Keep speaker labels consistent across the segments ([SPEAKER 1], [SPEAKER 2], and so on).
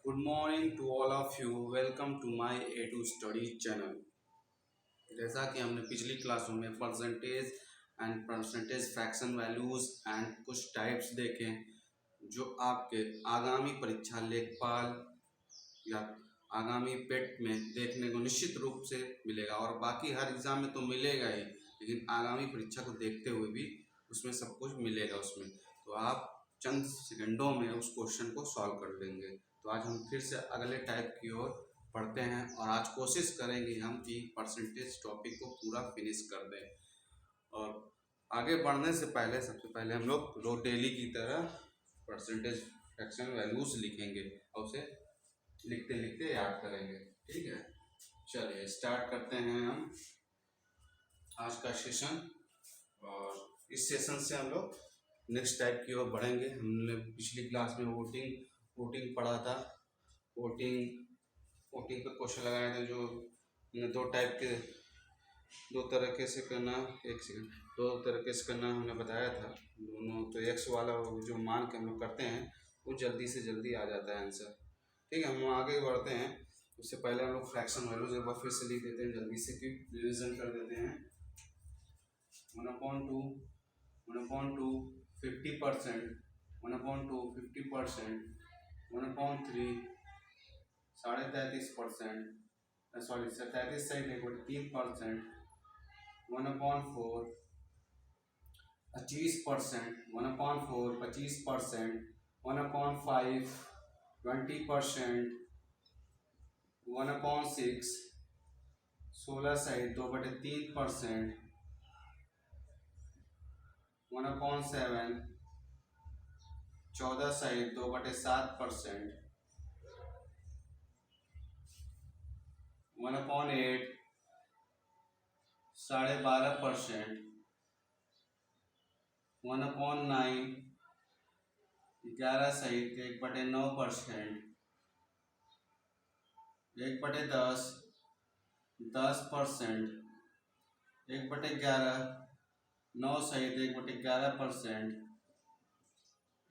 [SPEAKER 1] Good morning to all of you. Welcome to my A2 Study channel. जैसा कि हमने पिछली क्लासों में परसेंटेज फ्रैक्शन वैल्यूज एंड कुछ टाइप्स देखे जो आपके आगामी परीक्षा लेखपाल या आगामी पेट में देखने को निश्चित रूप से मिलेगा और बाकी हर एग्जाम में तो मिलेगा ही, लेकिन आगामी परीक्षा को देखते हुए भी उसमें सब कुछ मिलेगा उसमें, तो आप चंद सेकंडों में उस क्वेश्चन को सॉल्व कर लेंगे। तो आज हम फिर से अगले टाइप की ओर पढ़ते हैं और आज कोशिश करेंगे हम कि परसेंटेज टॉपिक को पूरा फिनिश कर दें। और आगे बढ़ने से पहले सबसे पहले हम लोग रोज डेली की तरह परसेंटेज फ्रैक्शन वैल्यूज लिखेंगे और उसे लिखते लिखते याद करेंगे। ठीक है, चलिए स्टार्ट करते हैं हम आज का सेशन। और इस सेशन से हम लोग नेक्स्ट टाइप की ओर बढ़ेंगे। हमने पिछली क्लास में वोटिंग पढ़ा था। वोटिंग पे क्वेश्चन लगाए थे जो दो टाइप के, दो तरीके से करना, दो तरीके से करना हमने बताया था दोनों। तो एक्स वाला जो मान के हम लोग करते हैं वो जल्दी से जल्दी आ जाता है आंसर। ठीक है, हम आगे बढ़ते हैं। उससे पहले हम लोग फ्रैक्शन वैल्यूज एक बार फिर से लिख देते हैं जल्दी से, कि रिविजन कर देते हैं। 1/2 1/2 50%, 1/2 50%, 1/3 33%, सॉरी 33 सही नहीं 3%, 1/4 25%, 1/4 25%, 1/5 20%, 1/6 16 सही 2/3%, 1/7 14 सही 2/7%, 1/8 12.5%, 1/9 11 सहित 1/9%, 1/10 10%, 1/11 9 सहित 1/11%,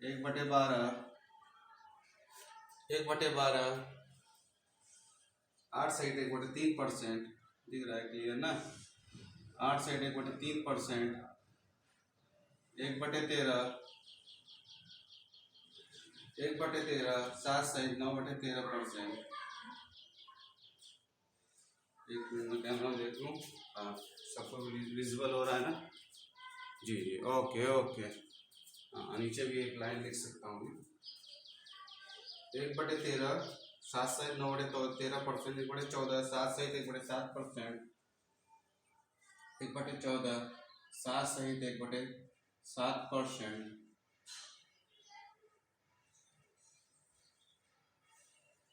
[SPEAKER 1] 1/12 8 सहित 1/3%, दिख रहा है क्लियर ना? 8 सहित 1/3%, 1/13 7 सहित 9/13%। एक मिनट में कैमरा देख लूँ। हाँ, सबको विजुअल हो रहा है ना? जी जी, ओके ओके। हाँ, नीचे भी एक लाइन लिख सकता हूँ। 1/13 7 सहित 9/13%, 1/14 7 सहित 1/7%, 1/14 7 सहित 1/7%,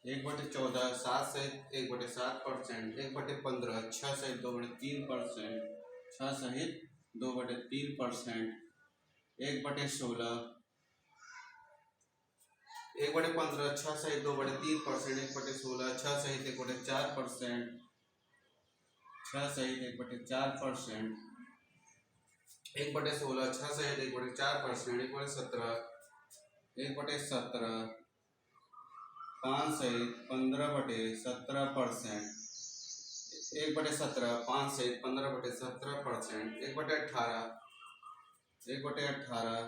[SPEAKER 1] 1/14 7 सहित 1/7%, 1/15 6 सहित 2/3%, 6 सहित 2/3%, 1/16 1/15 6 सहित 2/3%, 1/16 6 सहित 1/4%, 6 सहित 1/4%, 1/16 6 सहित 1/4%, 1/17 1/17 5 सहित 15/17%, 1/17 5 सहित 15/17%, 1/18 1/18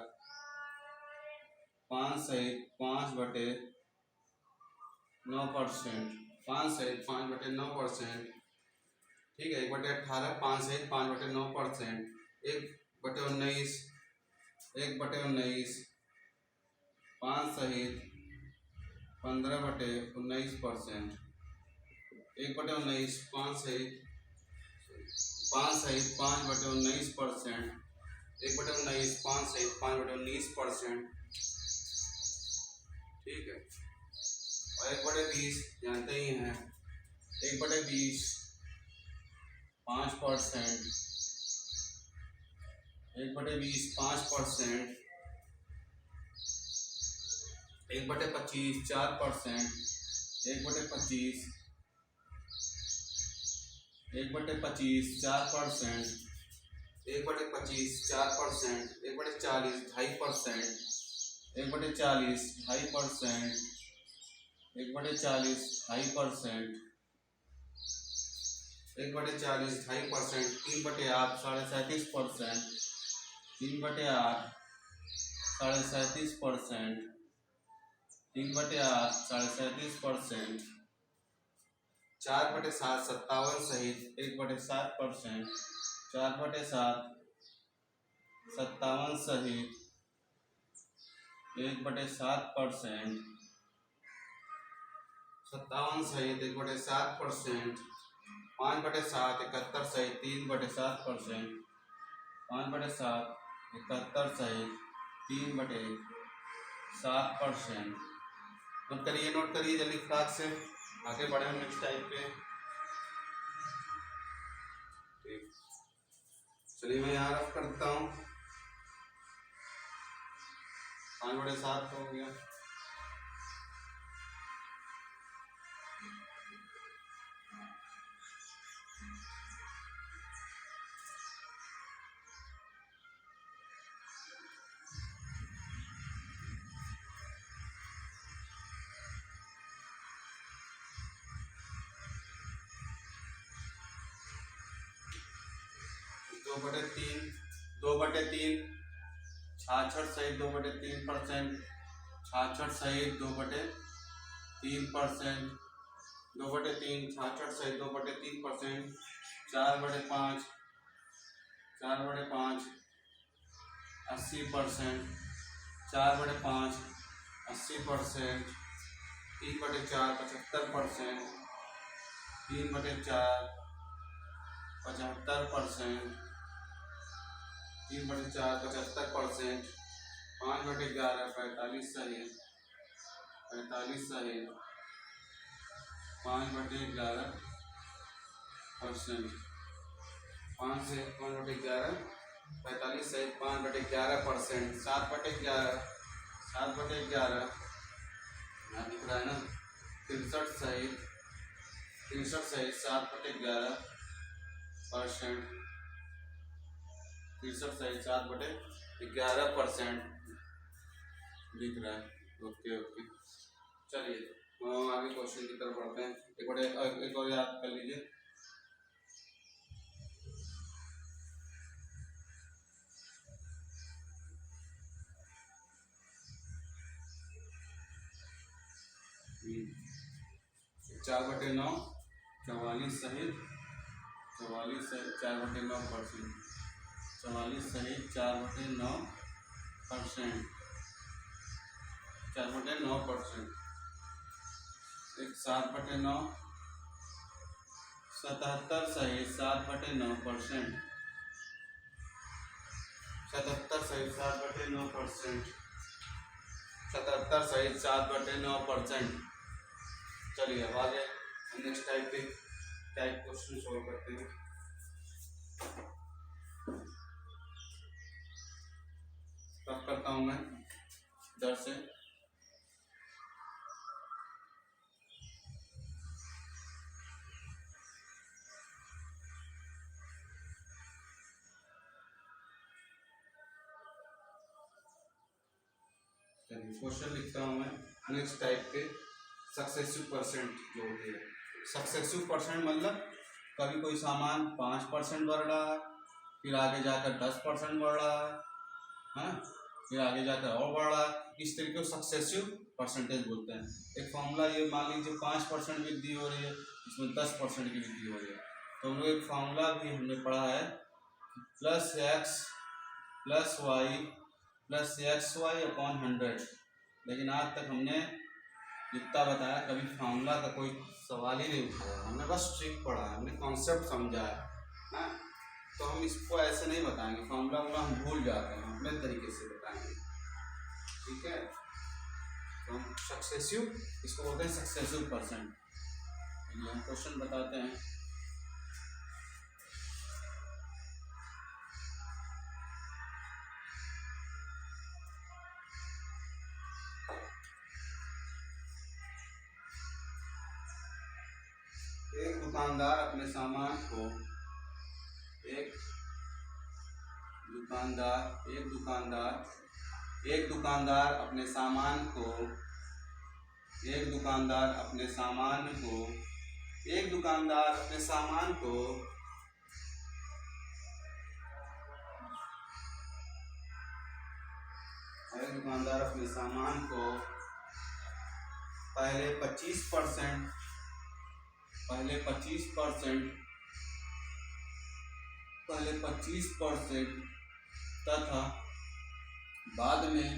[SPEAKER 1] 5 सहित 5/9%, 5 सहित 5/9%। ठीक है, 1/18 5 सहित 5/9%, 1/19 1/19 5 सहित 15/19%, 1/19 5 सहित 5/19%, 1/19 5 सहित 5/19%। ठीक है, और 1/20 जानते ही हैं, 1/20 5%, 1/20 5%, 1/25 4%, 1/25 1/25 4%, 1/25 4%, 1/40 2.5%, 1/40 2.5%, 1/40 2.5%, 1/40 2.5%, 3/8 37%, 3/8 37%, 3/8 37%, 4/7 57 सहित 1/7%, 4/7 57 सहित 1/7%, 57 सहित 1/7%, 5/7 71 सहित 3/7%, 5/7 71 सहित 3/7%। नोट करिए जल्दी फटाक से, आगे बढ़े हम नेक्स्ट टाइप पे। ठीक, चलिए मैं यहाँ रफ करता हूँ। 5/7 हो गया, दो बटे तीन 66 सहित 2/3%, 66 सहित 2/3%, 2/3 66 सहित 2/3%, 4/5 4/5 80%, 4/5 80%, 3/4 75%, 3/4 75%, 3/4 75%, 5/11 45 सहित 45 सहित 5/11%, 5 से 5/11 45 सहित 5/11%, 7/11 7/11 यहाँ दिख रहा है ना, 63 सहित 7/11%, 63 सहित 7/11% दिख रहा है। ओके ओके, चलिए आगे क्वेश्चन की तरफ बढ़ते हैं। एक और याद कर लीजिए। चार बटे नौ 44 सहित 4/9%, 44 सहित 4/9%, 4/9%, एक 7/9 77 सहित 7/9%, 77 सहित 7/9%, 77 सहित 7/9%। चलिए अब आगे नेक्स्ट टाइप क्वेश्चन सॉल्व करते हैं। तब करता हूँ मैं इधर से। क्वेश्चन लिखता हूँ मैं नेक्स्ट टाइप के सक्सेसिव परसेंट जो होती है। सक्सेसिव परसेंट मतलब कभी कोई सामान 5% बढ़ रहा है, फिर आगे जाकर 10% बढ़ रहा है, फिर आगे जाकर और बढ़ रहा है, इस तरीके को सक्सेसिव परसेंटेज बोलते हैं। एक फॉर्मूला ये मान लीजिए 5% वृद्धि हो रही है, इसमें 10% की वृद्धि हो रही है, तो हम लोग एक फॉर्मूला भी हमने पढ़ा है +x + y + xy/100। लेकिन आज तक हमने जितना बताया कभी फार्मूला का कोई सवाल ही नहीं उठाया, हमने बस ट्रिक पढ़ा है, हमने कॉन्सेप्ट समझा है। तो हम इसको ऐसे नहीं बताएंगे, फार्मूला हम भूल जाते हैं, अपने तरीके से बताएंगे, ठीक है। तो हम सक्सेसिव इसको बोलते हैं सक्सेसिव परसेंट। हम क्वेश्चन बताते हैं। एक दुकानदार अपने सामान को एक दुकानदार अपने सामान को एक दुकानदार अपने सामान को एक दुकानदार अपने सामान को एक दुकानदार अपने सामान को पहले 25% तथा बाद में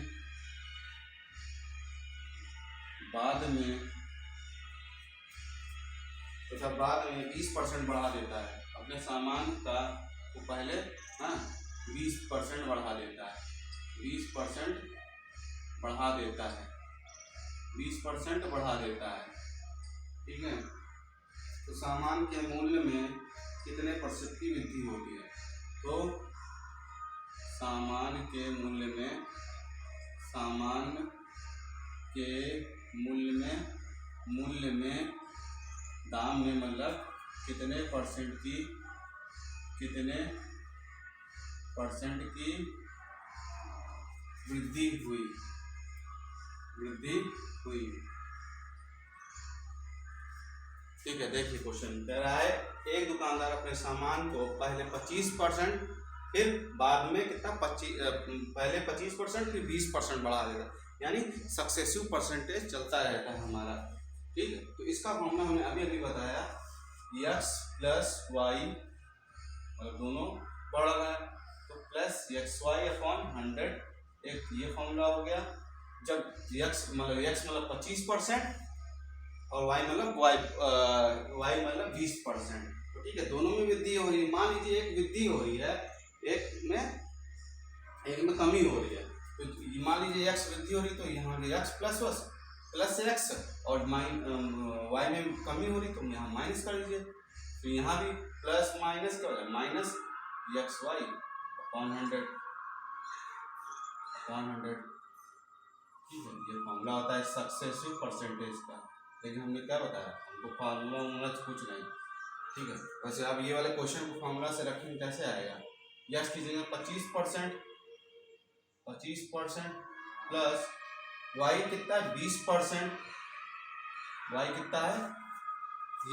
[SPEAKER 1] 20% बढ़ा देता है। अपने सामान का तो पहले 20% बढ़ा देता है, 20% बढ़ा देता है, ठीक है। तो सामान के मूल्य में कितने % की वृद्धि होती है? तो सामान के मूल्य में दाम में मतलब कितने % की वृद्धि हुई। ठीक है, देखिए क्वेश्चन कह रहा है एक दुकानदार अपने सामान को पहले 25% फिर बाद में कितना पहले 25% फिर 20% बढ़ा देगा, यानी सक्सेसिव परसेंटेज चलता रहता है हमारा। ठीक है, तो इसका फॉर्मूला हमने अभी बताया, x प्लस वाई मतलब दोनों बढ़ रहा है तो प्लस XY/100, एक ये फॉर्मूला हो गया। जब x मतलब 25% और y मतलब 20%, तो ठीक है, दोनों में वृद्धि हो रही है। मान लीजिए एक वृद्धि हो रही है, एक में कमी हो रही है, तो मान लीजिए x वृद्धि हो रही तो यहाँ x प्लस x और y में कमी हो रही तो यहाँ माइनस कर लीजिए। तो यहाँ भी प्लस माइनस क्या होगा, माइनस XY/100। ठीक है, ये फॉर्मूला होता है सक्सेसिव परसेंटेज का। लेकिन हमने क्या बताया, हमको फार्मूला कुछ नहीं। ठीक है, वैसे आप ये वाले क्वेश्चन को फार्मूला से रखेंगे कैसे आएगा, x की जगह 25% प्लस y कितना है 20%, y कितना है,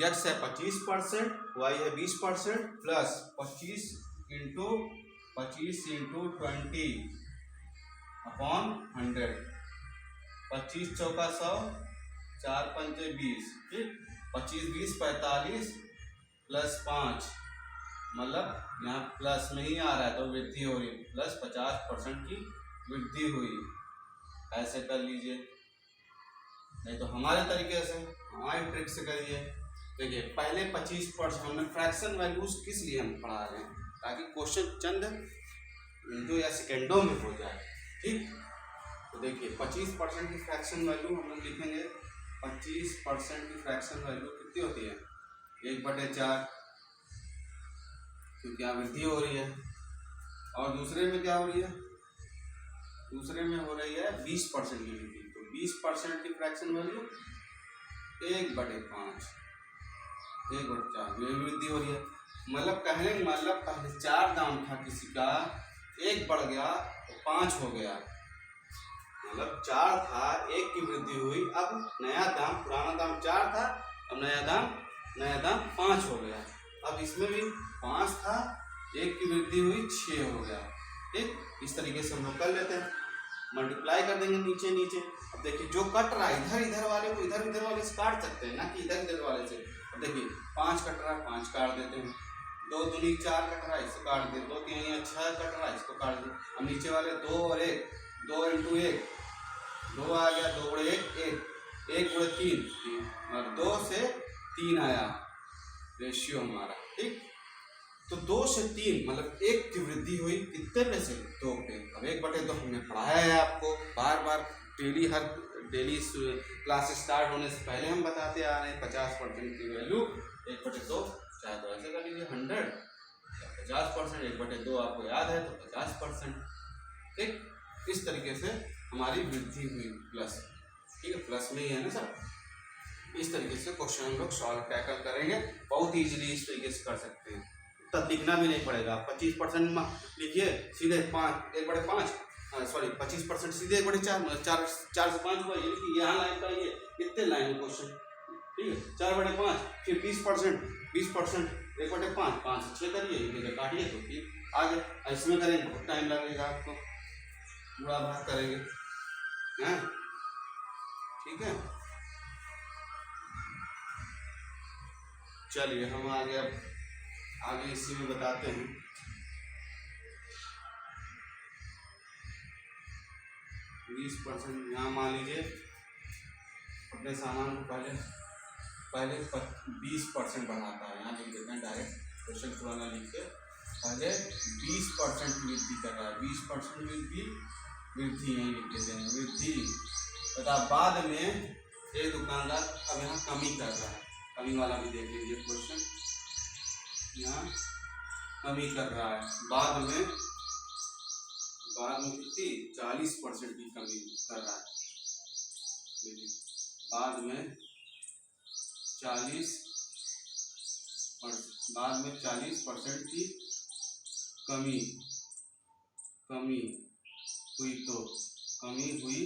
[SPEAKER 1] x है 25%, y है 20% प्लस 25 इंटू 20/100, 25 चौका 100, 4 पंचे 20, ठीक, 25 20 45 प्लस 5 मतलब यहाँ प्लस में ही आ रहा है तो वृद्धि हो रही है, प्लस 50% की वृद्धि हुई। ऐसे कर लीजिए, नहीं तो हमारे तरीके से, हमारी ट्रिक से करिए। देखिए पहले 25% हमने फ्रैक्शन वैल्यूज किस लिए हम पढ़ा रहे हैं, ताकि क्वेश्चन चंद मिनटों या सेकेंडों में हो जाए। ठीक, तो देखिए 25% की फ्रैक्शन वैल्यू हम लोग लिखेंगे। 25% की फ्रैक्शन वैल्यू कितनी होती है, 1/4, क्योंकि यहाँ वृद्धि हो रही है। और दूसरे में क्या हो रही है, दूसरे में हो रही है 20% की वृद्धि, तो 20% की फ्रैक्शन वैल्यू 1/5, 1/4 में वृद्धि हो रही है। मतलब कहने मतलब पहले 4 दाम था किसी का, 1 बढ़ गया तो 5 हो गया, मतलब 4 था 1 की वृद्धि हुई। अब नया दाम, पुराना दाम 4 था, अब नया दाम 5 हो गया। अब इसमें भी 5 था, 1 की वृद्धि हुई 6 हो गया। ठीक, इस तरीके से हम लोग कर लेते हैं, मल्टीप्लाई कर देंगे नीचे। अब देखिए जो कट रहा है इधर वाले को इधर वाले से काट सकते हैं ना, कि इधर वाले से। अब देखिए 5 कट रहा है, 5 काट देते हैं, 2 दूनी 4 कट रहा है, इसे काट देते, 2 3 6 कट रहा है, इसको काट दें। अब नीचे वाले 2 और 1, 2 × 1 2 आ गया, 2 × 1 1 × 3 3 और 2 से 3 आया रेशियो हमारा। ठीक, तो 2 से 3 मतलब 1 की वृद्धि हुई कितने पे से, 2 पे। अब 1/2 हमने पढ़ाया है आपको बार डेली क्लासेस स्टार्ट होने से पहले हम बताते आ रहे हैं। 50% की वैल्यू 1/2, चाहे तो ऐसे कर लीजिए 100, 50%, 1/2 आपको याद है तो 50%। ठीक, इस तरीके से हमारी वृद्धि हुई प्लस। ठीक है, प्लस में ही है ना सर। इस तरीके से क्वेश्चन हम लोग सॉल्व टैकल करेंगे, बहुत ईजिली इस तरीके से कर सकते हैं, तब लिखना भी नहीं पड़ेगा। 25% लिखिए सीधे 1/5, सॉरी 25% सीधे 1/4 मतलब 4 से 5 हुआ, यानी कि यहाँ लाइन का ये इतने लाइन क्वेश्चन, ठीक है। 4/5 फिर 20% 1/5, 5 से 6 करिए, इधर काटिए तो फिर आगे इसमें करेंगे तो टाइम लगेगा आपको, पूरा भाग करेंगे हैं, ठीक है। चलिए हम आगे अब आगे इसी में बताते हैं। 20% यहाँ मान लीजिए अपने सामान को पहले 20% बढ़ाता है, यहाँ लिख देते हैं डायरेक्ट, क्वेश्चन पुराना लिख के पहले 20% वृद्धि कर रहा है, 20% वृद्धि यहीं लिख देते हैं वृद्धि, तथा बाद में एक दुकानदार अब यहाँ कमी कर रहा है, कमी वाला भी देख लीजिए क्वेश्चन, यहाँ कमी कर रहा है, बाद में कितनी 40% की कमी कर रहा है, बाद में 40% की कमी हुई, तो कमी हुई,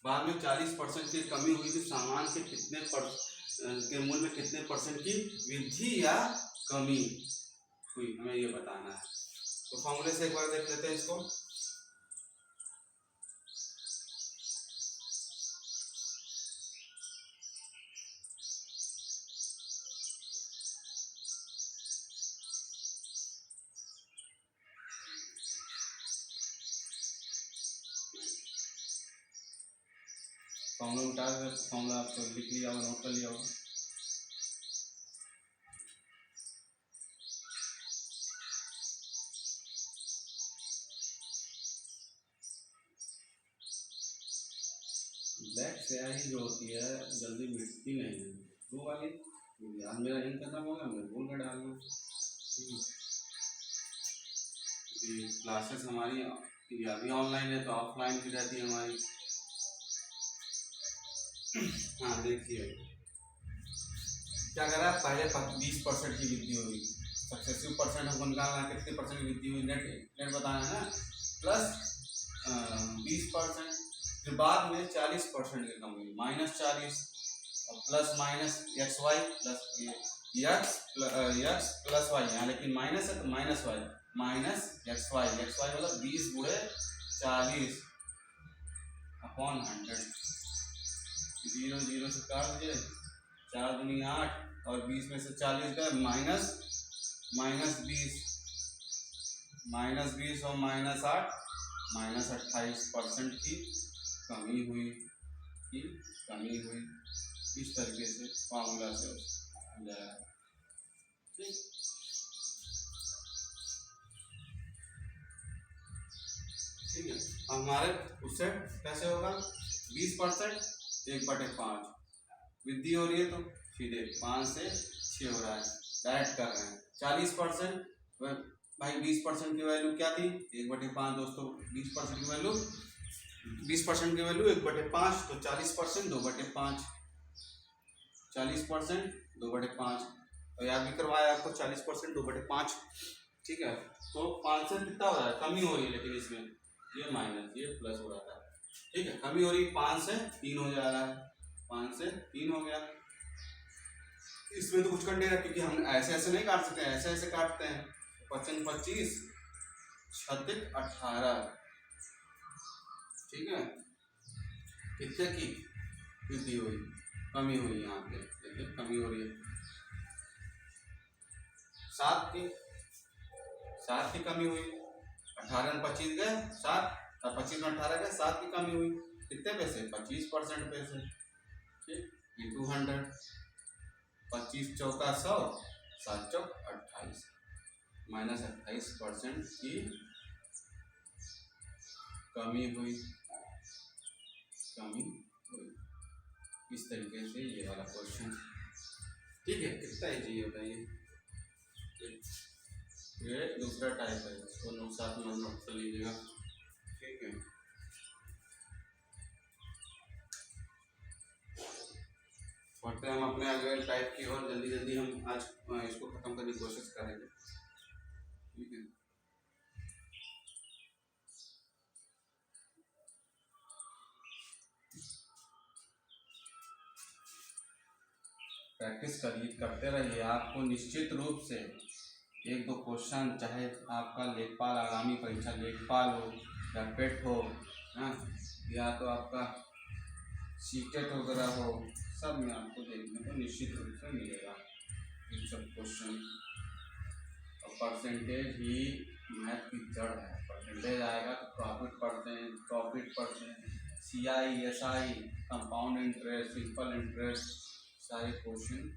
[SPEAKER 1] बाद में 40% की कमी हुई तो सामान के कितने के मूल्य में कितने परसेंट की वृद्धि या कमी हुई, हमें ये बताना है। तो फॉर्मूले से एक बार देख लेते हैं इसको। फॉर्मूला उठा कर फॉर्मूला आपको लिख लिया होगा, नोट कर लिया होगा। ब्लैक स्याही जो होती है जल्दी मिटती नहीं है, ब्लू वाली आज मेरा इंक खत्म होगा, मैं भूल कर डालना। क्लासेस हमारी या भी ऑनलाइन है तो ऑफलाइन भी रहती है हमारी। हाँ देखिए क्या कर रहा है, पहले 20% की वृद्धि हुई, सक्सेसिव परसेंट हमको निकालना है, कितने परसेंट की वृद्धि हुई, नेट बताना है ना, प्लस 20%, फिर बाद में 40% की कमी, -40 और plus minus X Y plus X plus Y, यहाँ लेकिन माइनस है तो minus Y minus X Y मतलब 20 गुणे 40 अपॉन 100, 0 0 से काट दीजिए, 4 दूनी 8 और 20 में से 40 गए, माइनस 20 और -8 -28% की कमी हुई, इस तरीके से फार्मूला से जाएगा, ठीक है। हमारे उससे कैसे होगा, 20% 1/5 वृद्धि हो रही है तो सीधे 5 से 6 हो रहा है, डायरेक्ट कर रहे हैं। 40% भाई 20% की वैल्यू क्या थी, 1/5 दोस्तों, 20% की वैल्यू 1/5 तो 40% 2/5, 40% 2/5 और याद भी करवाया आपको 40% 2/5, ठीक है। तो 5 से कितना हो रहा है, कमी हो रही है, लेकिन इसमें ये माइनस ये प्लस हो रहा था, ठीक है, कमी हो रही, 5 से 3 हो जा रहा है, 5 से 3 हो गया। इसमें तो कुछ करने का, क्योंकि हम ऐसे नहीं काट सकते, ऐसे काटते हैं, 55 25 36 18, ठीक है, कितने की वृद्धि हुई, कमी हुई, यहाँ पे देखिए कमी हो रही है, 7 की कमी हुई, 18 में 25 गए 7 और 25 में 18 गए, 7 की कमी हुई, कितने पैसे, 25% पैसे, ठीक, इंटू 100, 25 चौका 100, 7 चौक 28, -28% की कमी हुई, इस तरीके से ये वाला क्वेश्चन, ठीक है। कितना है जी बताइए, ये दूसरा टाइप है, इसको साथ में नोट कर लीजिएगा, ठीक है। बढ़ते हम अपने अगले टाइप की और जल्दी हम आज इसको खत्म करने की कोशिश करेंगे, ठीक है। प्रैक्टिस करिए, करते रहिए। आपको निश्चित रूप से एक दो क्वेश्चन, चाहे आपका लेखपाल आगामी परीक्षा लेखपाल हो या पेट हो, हाँ, या तो आपका सीटेट वगैरह हो, सब में आपको देखने को निश्चित रूप से मिलेगा इन सब क्वेश्चन। और परसेंटेज ही मैथ की जड़ है। परसेंटेज आएगा तो profit percent, CI SI, compound interest, simple interest, सारे क्वेश्चन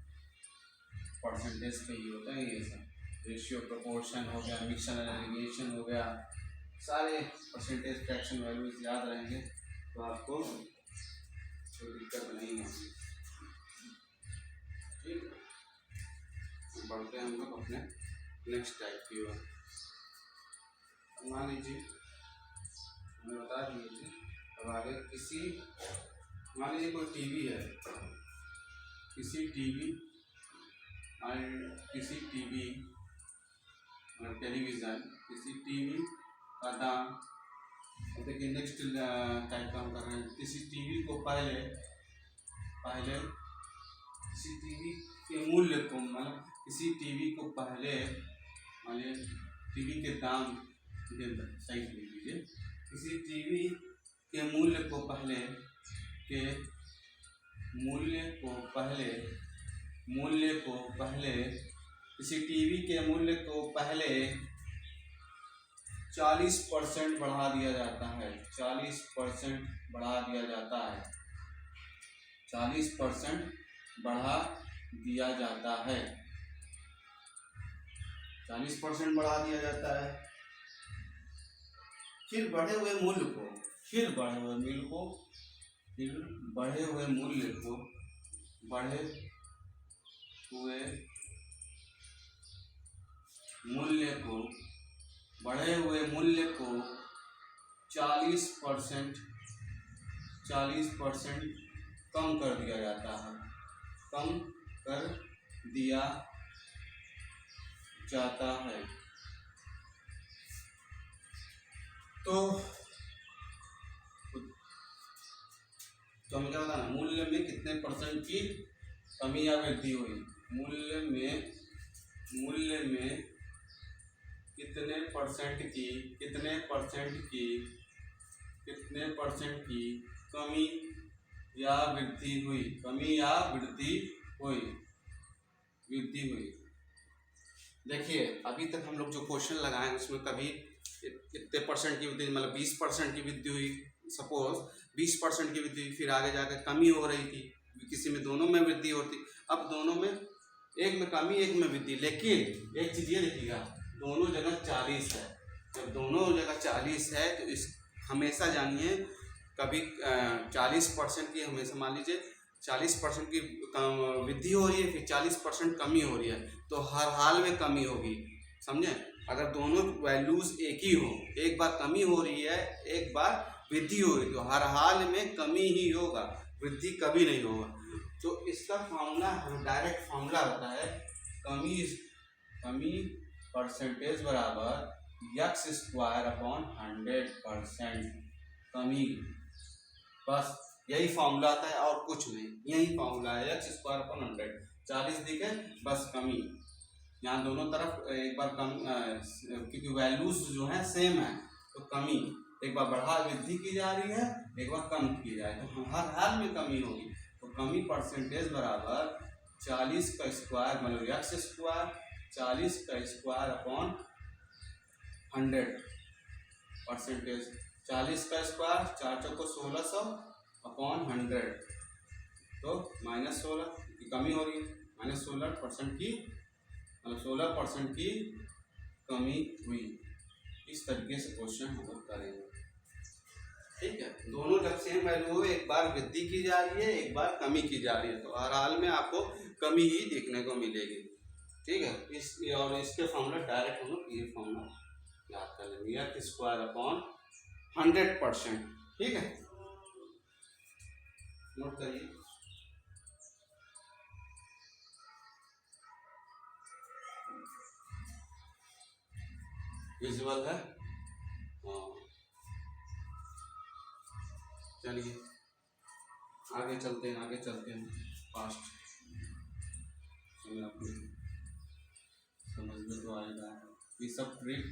[SPEAKER 1] परसेंटेज पे ही होते हैं। ये सब रेशियो प्रोपोर्शन हो गया, मिक्सन एलिमिनेशन हो गया, सारे परसेंटेज फ्रैक्शन वैल्यूज याद रहेंगे तो आपको कोई दिक्कत नहीं होगी। ठीक, बढ़ते हैं हम लोग अपने नेक्स्ट टाइप की ओर। मान लीजिए हमें बता दिए थे, अब आगे मान लीजिए कोई टीवी है, किसी टीवी का दाम, देखिए नेक्स्ट टाइप का हम कर रहे हैं। किसी टीवी को पहले किसी टीवी के मूल्य को, मतलब किसी टीवी को पहले, मानिए टीवी के दाम, सही लिख लीजिए, किसी टीवी के मूल्य को पहले 40% बढ़ा दिया जाता है। 40% बढ़ा दिया जाता है। 40% बढ़ा दिया जाता है। 40% बढ़ा दिया जाता है। फिर बढ़े हुए मूल्य को बढ़े हुए मूल्य को 40% कम कर दिया जाता है। तो हमें क्या बताना, मूल्य में कितने परसेंट की कमी या वृद्धि हुई, मूल्य में कितने परसेंट की कमी या वृद्धि हुई। देखिए अभी तक हम लोग जो क्वेश्चन लगाए उसमें कभी इतने परसेंट की वृद्धि, मतलब 20% की वृद्धि हुई, सपोज 20% की वृद्धि, फिर आगे जाकर कमी हो रही थी, किसी में दोनों में वृद्धि होती। अब दोनों में, एक में कमी एक में वृद्धि, लेकिन एक चीज़ ये देखिएगा, दोनों जगह 40 है। जब दोनों जगह 40 है तो इस हमेशा जानिए, कभी 40% की, हमेशा मान लीजिए 40% की वृद्धि हो रही है, फिर 40% कमी हो रही है, तो हर हाल में कमी होगी, समझे। अगर दोनों वैल्यूज एक ही हो, एक बार कमी हो रही है एक बार वृद्धि हो रही, तो हर हाल में कमी ही होगा, वृद्धि कभी नहीं होगा। तो इसका फॉर्मूला, डायरेक्ट फॉर्मूला होता है, कमी परसेंटेज बराबर x²/100%। कमी, बस यही फॉर्मूला आता है और कुछ नहीं, यही फॉर्मूला है, x²/100। 40 दिखे बस कमी, यहाँ दोनों तरफ एक बार कम, क्योंकि वैल्यूज जो है सेम है, तो कमी एक बार बढ़ा वृद्धि की जा रही है, एक बार कम की जाए, तो हर हाल में कमी होगी। तो कमी परसेंटेज बराबर 40 का स्क्वायर, मतलब x², 40 का स्क्वायर/100 परसेंटेज। 40 का स्क्वायर 4 चौको 1600/100, तो -16 की कमी हो रही है, -16% की, मतलब 16% की कमी हुई। इस तरीके से क्वेश्चन हम लोग करेंगे, ठीक है। दोनों जब सेम वैल्यू हो, एक बार वृद्धि की जा रही है एक बार कमी की जा रही है, तो हर हाल में आपको कमी ही देखने को मिलेगी, ठीक है। और इसके फॉर्मूला डायरेक्ट हम लोग ये फॉर्मूला याद कर लेंगे, x²/100%, ठीक है, नोट करिए। विजुअल है, हाँ, चलिए आगे चलते हैं फास्ट। इसमें आपको समझ में तो आएगा। ये सब ट्रिक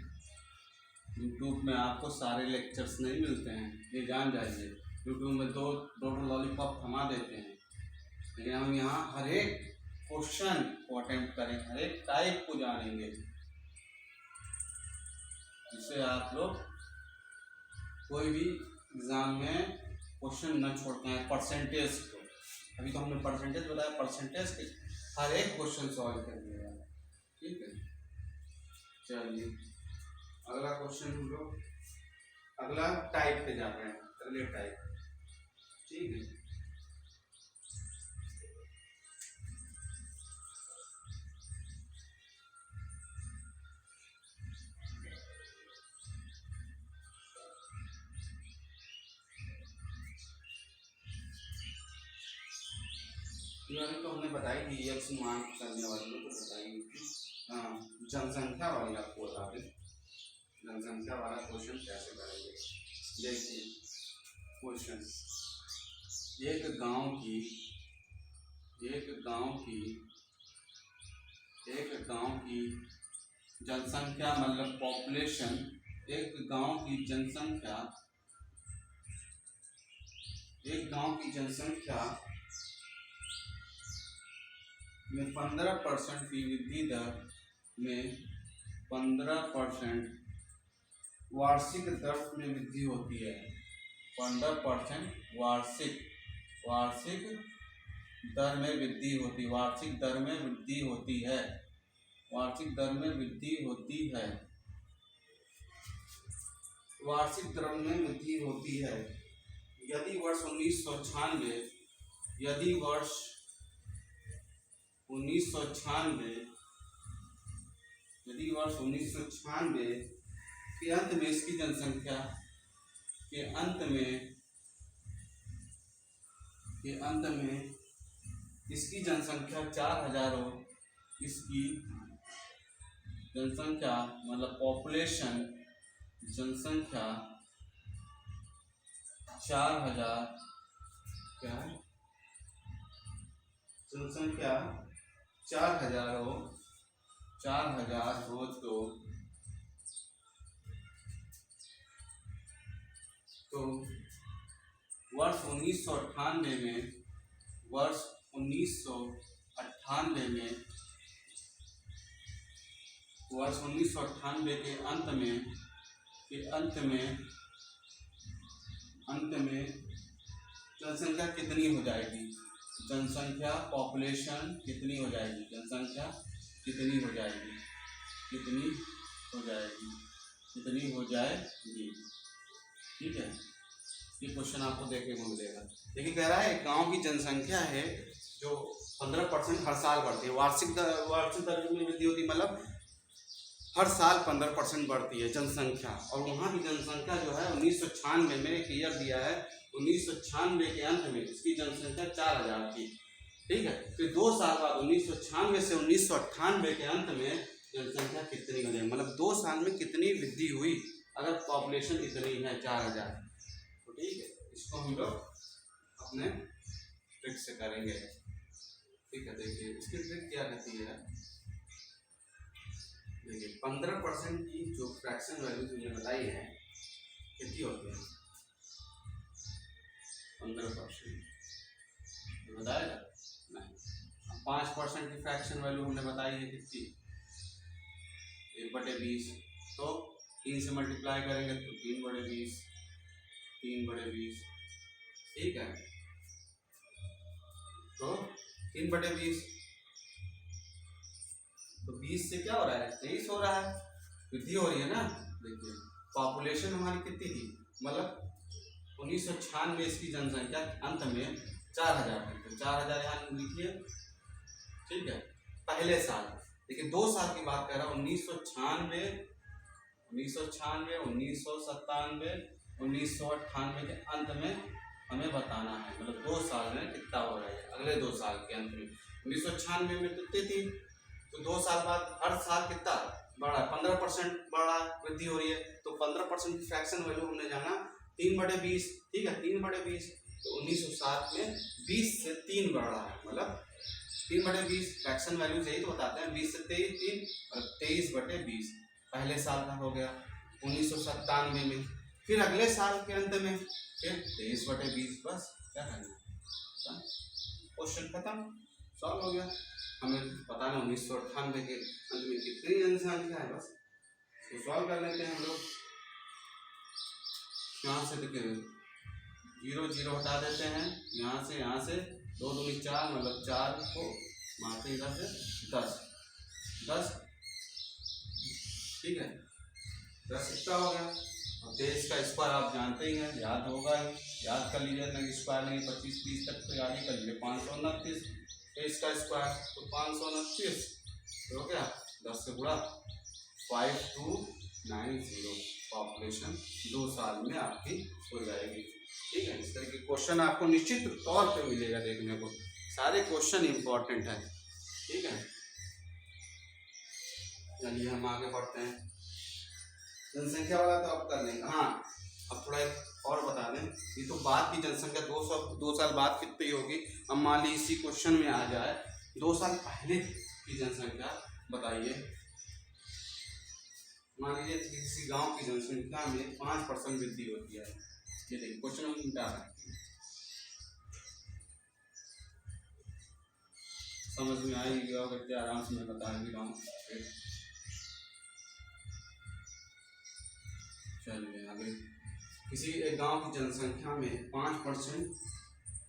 [SPEAKER 1] यूट्यूब में आपको सारे लेक्चर्स नहीं मिलते हैं, ये जान जाइए। यूट्यूब में दो लॉलीपॉप थमा देते हैं, लेकिन हम यहाँ हर एक क्वेश्चन को अटेम्प्ट करें, हर एक टाइप को जानेंगे, जिससे आप लोग कोई भी एग्जाम में क्वेश्चन न छोड़ते हैं। परसेंटेज को अभी तो हमने परसेंटेज बताया, परसेंटेज के हर एक क्वेश्चन सॉल्व कर दिया, ठीक है। चलिए अगला क्वेश्चन हम लोग अगला टाइप पे जा रहे हैं, अगले टाइप, ठीक है। अभी तो हमने बताई थी एक्स मान करने वाली तो बताई थी। हाँ, जनसंख्या वाली आपको बता दें, जनसंख्या वाला क्वेश्चन कैसे करेंगे। देखिए क्वेश्चन, एक गांव की जनसंख्या मतलब पॉपुलेशन, एक गांव की जनसंख्या में 15% की वृद्धि दर में 15% वार्षिक दर में वृद्धि होती है। 15% वार्षिक दर में वृद्धि होती है, वार्षिक दर में वृद्धि होती है, वार्षिक दर में वृद्धि होती है, वार्षिक दर में वृद्धि होती है। यदि वर्ष 1996 के अंत में इसकी जनसंख्या इसकी जनसंख्या 4000 हो, इसकी जनसंख्या मतलब पॉपुलेशन जनसंख्या 4000 क्या है, जनसंख्या 4000 हो तो वर्ष 1998 के अंत में जनसंख्या कितनी हो जाएगी, जनसंख्या पॉपुलेशन कितनी हो जाएगी, जनसंख्या कितनी हो जाएगी, ठीक है। ये क्वेश्चन आपको देखने को मिलेगा। देखिए कह रहा है गांव की जनसंख्या है जो 15% हर साल बढ़ती है, वार्षिक दर में वृद्धि होती है, मतलब हर साल 15% बढ़ती है जनसंख्या। और वहाँ की जनसंख्या जो है 1996 में क्लियर दिया है, 1996 के अंत में इसकी जनसंख्या 4000 थी, ठीक है। फिर 2 साल बाद 1996 से 1998 के अंत में जनसंख्या कितनी हो जाएगी, मतलब 2 साल में कितनी वृद्धि हुई अगर पॉपुलेशन इतनी है 4000, तो ठीक है। इसको हम लोग अपने ट्रिक से करेंगे, ठीक है। देखिए इसकी ट्रिक क्या कहती है, देखिए 15% की जो फ्रैक्शन वैल्यू तुमने बताई है कितनी होती है, 15% बताएगा नहीं। 5% की फ्रैक्शन वैल्यू हमने बताई है कितनी, 1/20, तो 3 से मल्टीप्लाई करेंगे तो 3/20, ठीक है। तो 3/20 तो 20 से क्या हो रहा है, 23 हो रहा है, वृद्धि हो रही है ना। देखिए पॉपुलेशन हमारी कितनी थी, मतलब 1996 इसकी जनसंख्या अंत में 4000 थी, तो 4000 यहाँ लिखिए, ठीक है। पहले साल, देखिए 2 साल की बात कर रहा हूँ, 1996, 1997, 1998 के अंत में हमें बताना है, मतलब 2 साल में कितना हो रहा है, अगले 2 साल के अंत में। 1996 में कितनी थी, तो 2 साल बाद हर साल कितना बढ़ा, 15% बढ़ा, वृद्धि हो रही है, तो 15% की फ्रैक्शन वैल्यू हमने जाना 3/20, ठीक है। 3/20 तो 1907 में 20 से 3 बढ़ रहा है, मतलब 3/20 फ्रैक्शन वैल्यूज यही तो बताते हैं, 20 से 23 3 और 23/20 पहले साल का हो गया 1997 में। फिर अगले साल के अंत में फिर 23/20, बस क्या करना, क्वेश्चन खत्म, सॉल्व हो गया। हमें पता नहीं 1998 के अंत में कितनी जनसंख्या है, बस तो सॉल्व कर लेते हैं हम लोग। यहाँ से देखिए 0 0 हटा देते हैं, यहाँ से 2 दूनी 4 मतलब 4 को मारते इधर से 10, ठीक है 10 इतना हो गया। अब 23 का स्क्वायर आप जानते ही हैं, याद होगा ही, याद कर लीजिए, नहीं स्क्वायर नहीं 25 30 तक तो याद ही कर लीजिए। 529 23 का स्क्वायर तो 529 हो गया, 10 से गुणा 5290 पॉपुलेशन 2 साल में आपकी हो जाएगी। ठीक है, इस तरह के क्वेश्चन आपको निश्चित तौर पे मिलेगा देखने को, सारे क्वेश्चन इंपॉर्टेंट है। ठीक है, चलिए हम आगे बढ़ते हैं। जनसंख्या वाला तो अब कर लेंगे। हाँ, अब थोड़ा एक और बता दें, ये तो बाद की जनसंख्या 2 साल बाद कितनी होगी। अब मान ली इसी क्वेश्चन में आ जाए 2 साल पहले की जनसंख्या बताइए। मान लीजिए किसी गांव की जनसंख्या में 5% वृद्धि होती है। ये देखिए क्वेश्चन हम क्या है, समझ में आएगी और इतने आराम से मैं बता भी रहा हूँ। चलिए आगे, किसी एक गांव की जनसंख्या में 5%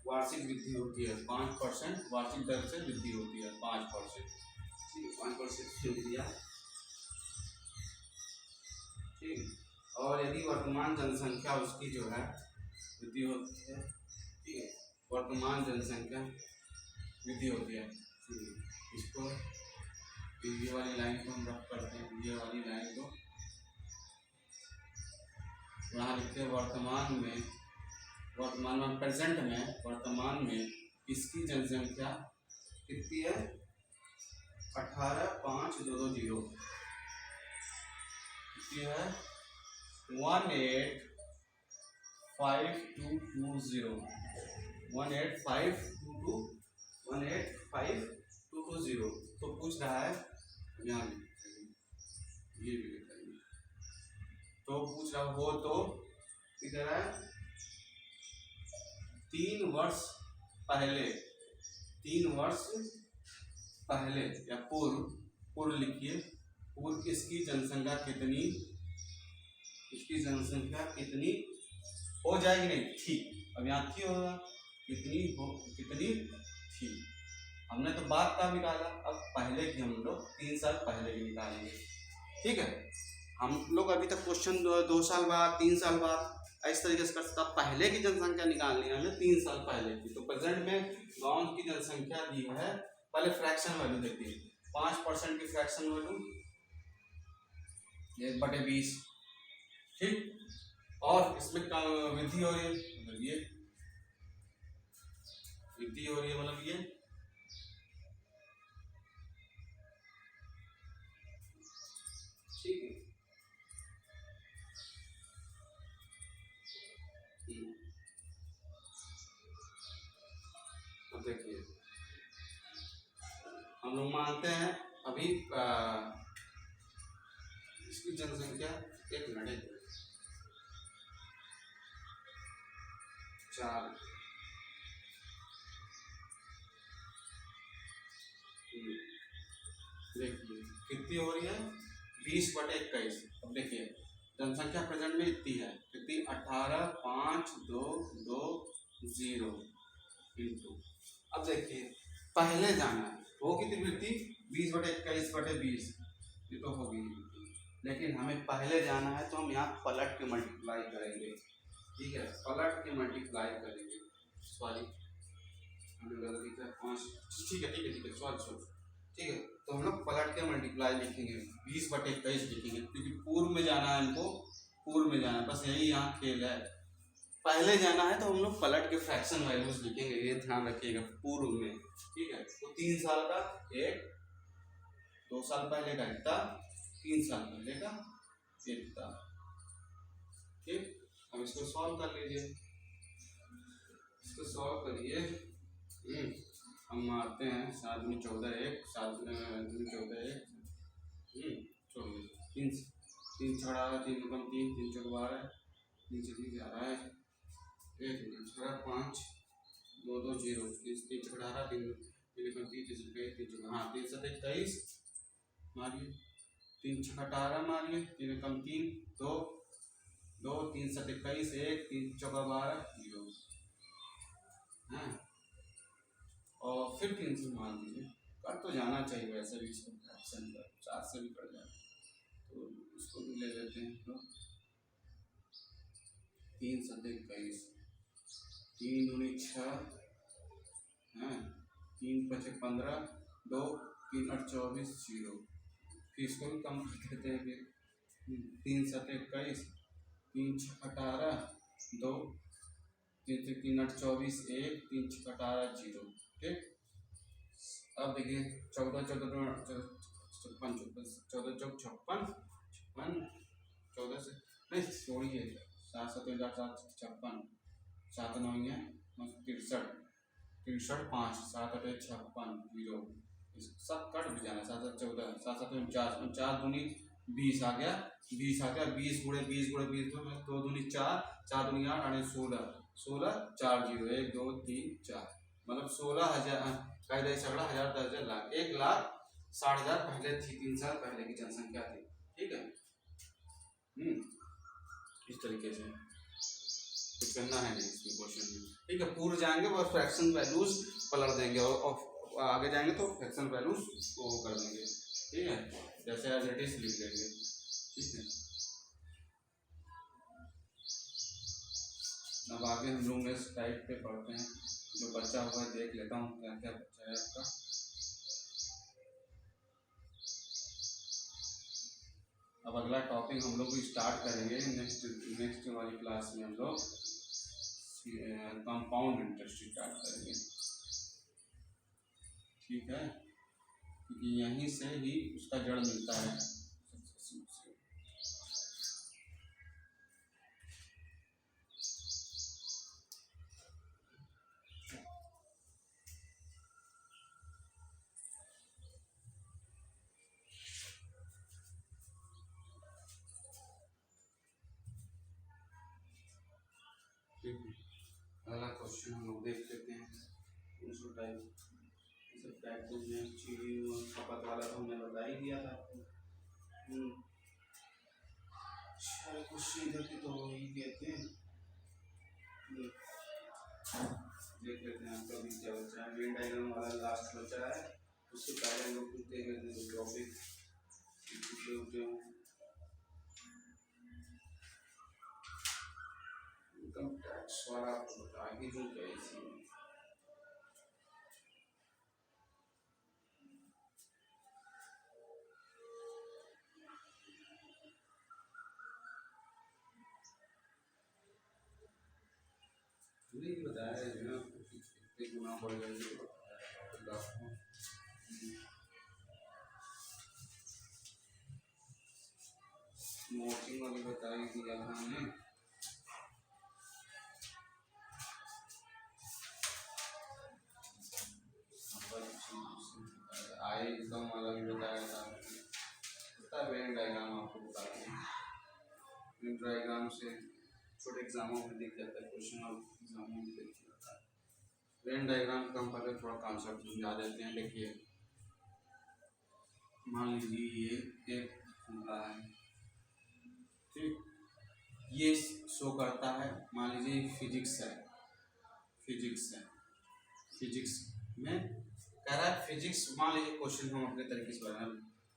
[SPEAKER 1] वार्षिक वृद्धि होती है, 5% वार्षिक दर से वृद्धि होती है, 5%, ठीक है 5% वृद्धि है। ठीक, और यदि वर्तमान जनसंख्या उसकी जो है वृद्धि होती है, ठीक है वर्तमान जनसंख्या वृद्धि होती है, इसको ये वाली लाइन को हम रख करते हैं, ये वाली लाइन को यहाँ लिखते हैं। वर्तमान में प्रेजेंट में वर्तमान में इसकी जनसंख्या कितनी है, 18,520 कितनी है, 18522 तो पूछ रहा है यहाँ ये भी लिखेंगे, तो पूछ रहा हो तो इधर है 3 वर्ष पहले या पूर्व लिखिए, पूर्व इसकी जनसंख्या कितनी हो जाएगी, नहीं थी, अब यहाँ थी होगा, कितनी थी। हमने तो बाद का निकाला, अब पहले की हम लोग 3 साल पहले की निकालेंगे। ठीक है, हम लोग अभी तक क्वेश्चन 2 साल बाद 3 साल बाद इस तरीके से कर सकता। पहले की जनसंख्या निकालनी है हमें 3 साल पहले की, तो प्रेजेंट में गांव की जनसंख्या दी है, पहले फ्रैक्शन वैल्यू देखिए, 5% की फ्रैक्शन वैल्यू 1/20, ठीक, और इसमें वृद्धि हो रही है, मतलब ये वृद्धि हो रही है, मतलब ये ठीक है। अब देखिए हम लोग मानते हैं अभी इसकी जनसंख्या 4 देखिए कितनी हो रही है, 20/21। अब देखिए जनसंख्या प्रेजेंट में इतनी है, कितनी 18,522 इंटू, अब देखिए पहले जाना है, वो कितनी वृद्धि 20/21/20, ये तो होगी, लेकिन हमें पहले जाना है तो हम यहाँ पलट के मल्टीप्लाई करेंगे। ठीक है, पलट के मल्टीप्लाई करेंगे, सॉरी हमें गलती था 5, ठीक है सॉरी ठीक है, तो हम लोग पलट के मल्टीप्लाई लिखेंगे, 20/21 लिखेंगे, क्योंकि पूर्व में जाना है हमको, पूर्व में जाना है, बस यही यहाँ खेल है। पहले जाना है तो हम लोग पलट के फ्रैक्शन वैल्यूज लिखेंगे, ये ध्यान रखिएगा, पूर्व में। ठीक है, तो 3 साल का एक, 2 साल पहले का इतना, 3 साल पहले का इतना। ठीक, अब इसको सॉल्व कर लीजिए, इसको सॉल्व करिए। हम मारते हैं 7 में 14 एक, 7 में 14 एक, 24, तीन तीन छड़ा 3 कम 3, 3 चौक 12, 3 से 3 11 है, 1 3 छड़ा 5, 2 2 0, 3 छड़ा 18, 3 3 कम 3, 3 से 3 चौक, हाँ 3 7 23 मारिए, 3 6 18 मारिए, 3 कम 3 2 2, 3 7 21, 1 3 चौका 12 0 है। और फिर 3 से मान लीजिए कर तो जाना चाहिए, वैसे भी इसको फ्रैक्शन का 4 से भी कर जाए, तो इसको भी ले लेते हैं। तो 3 7 21, 3 दूनी 6 है, 3 5 15, 2 3 8 24 0, फिर इसको भी कम कर देते हैं। फिर 3 7 21, 3 6 18, 2 3 से 3 8 24 1, 3 6 18 0, ठीक। अब देखिए 14 14 56, 14 चौक 56, 56 14 से नहीं छोड़िए, 7 7 8 56, 7 9 है 63, 63 5, 7 8 56 0, सब कट भी जाना, 7 7 14, 7 7 49, 49 दूनी 20 आ गया, 20 आ गया, 20 गुणे 20 गुणे 20 2 दूनी 4, 4 दूनी 8 8 16, 16 4 0, 1 2 3 4, मतलब 16,000 का झगड़ा 1000 10,000 लाख 1,60,000 पहले थी, 3 साल पहले की जनसंख्या थी, ठीक है। इस तरीके से कुछ करना है नहीं इसमें क्वेश्चन में, ठीक है। पूरे जाएंगे और फ्रैक्शन वैल्यूज पलट देंगे, और आगे जाएंगे तो फ्रैक्शन वैल्यूज वो कर देंगे, ठीक है, जैसे एज इट इज लिख लेंगे, ठीक है। अब आगे हम लोग इस टाइप पे पढ़ते हैं, जो बच्चा हुआ है देख लेता हूँ क्या क्या बच्चा है आपका। अब अगला टॉपिक हम लोग स्टार्ट करेंगे नेक्स्ट वाली क्लास में, हम लोग कंपाउंड इंटरेस्ट स्टार्ट करेंगे, ठीक है, क्योंकि यहीं से ही उसका जड़ मिलता है। अगला क्वेश्चन हम लोग देख लेते हैं, दूसरा टाइप खपत वाला तो हमने बता ही दिया था आपको। क्वेश्चन इधर की तो वही कहते हैं, देख लेते हैं आपका भी क्या बचा है। वेन डायग्राम वाला लास्ट बचा है, उससे पहले हम लोग कुछ देख लेते हैं टॉपिक। इनकम टैक्स वाला आपको बता ही दूँ क्या इसी में, नहीं बताया है ना, कितने गुना बढ़ गया मोचिंग वाली बताई दिया था हमने। आई इनकम वाला भी बताया था, वेन डायग्राम आपको बता दें, वेन डायग्राम से छोटे एग्जामों में दिख जाता है, क्वेश्चन और एग्जामों में दिख जाता है। वेन डायग्राम का हम पहले थोड़ा कॉन्सेप्ट समझा देते हैं। देखिए मान लीजिए ये एक खुला है, ठीक, ये शो करता है, मान लीजिए फिजिक्स है, फिजिक्स है, फिजिक्स में कह रहा है, फिजिक्स मान लीजिए क्वेश्चन हम अपने तरीके से बना,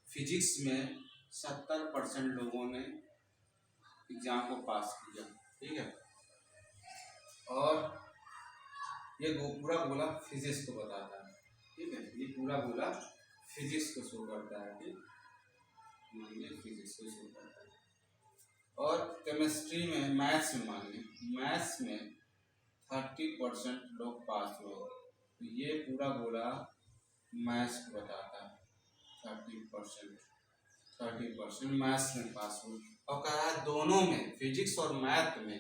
[SPEAKER 1] फिजिक्स में 70% लोगों ने एग्जाम को पास किया, ठीक है, और ये पूरा गोला फिजिक्स को बताता है, ठीक है, ये पूरा गोला फिजिक्स को शो करता है, ठीक, मानिए फिजिक्स को शो करता है। और केमिस्ट्री में, मैथ्स में, मानिए मैथ्स में 30% लोग पास हुए, तो ये पूरा गोला मैथ्स को बताता है, 30% मैथ्स में पास हुए। और कहा है दोनों में, फिजिक्स और मैथ में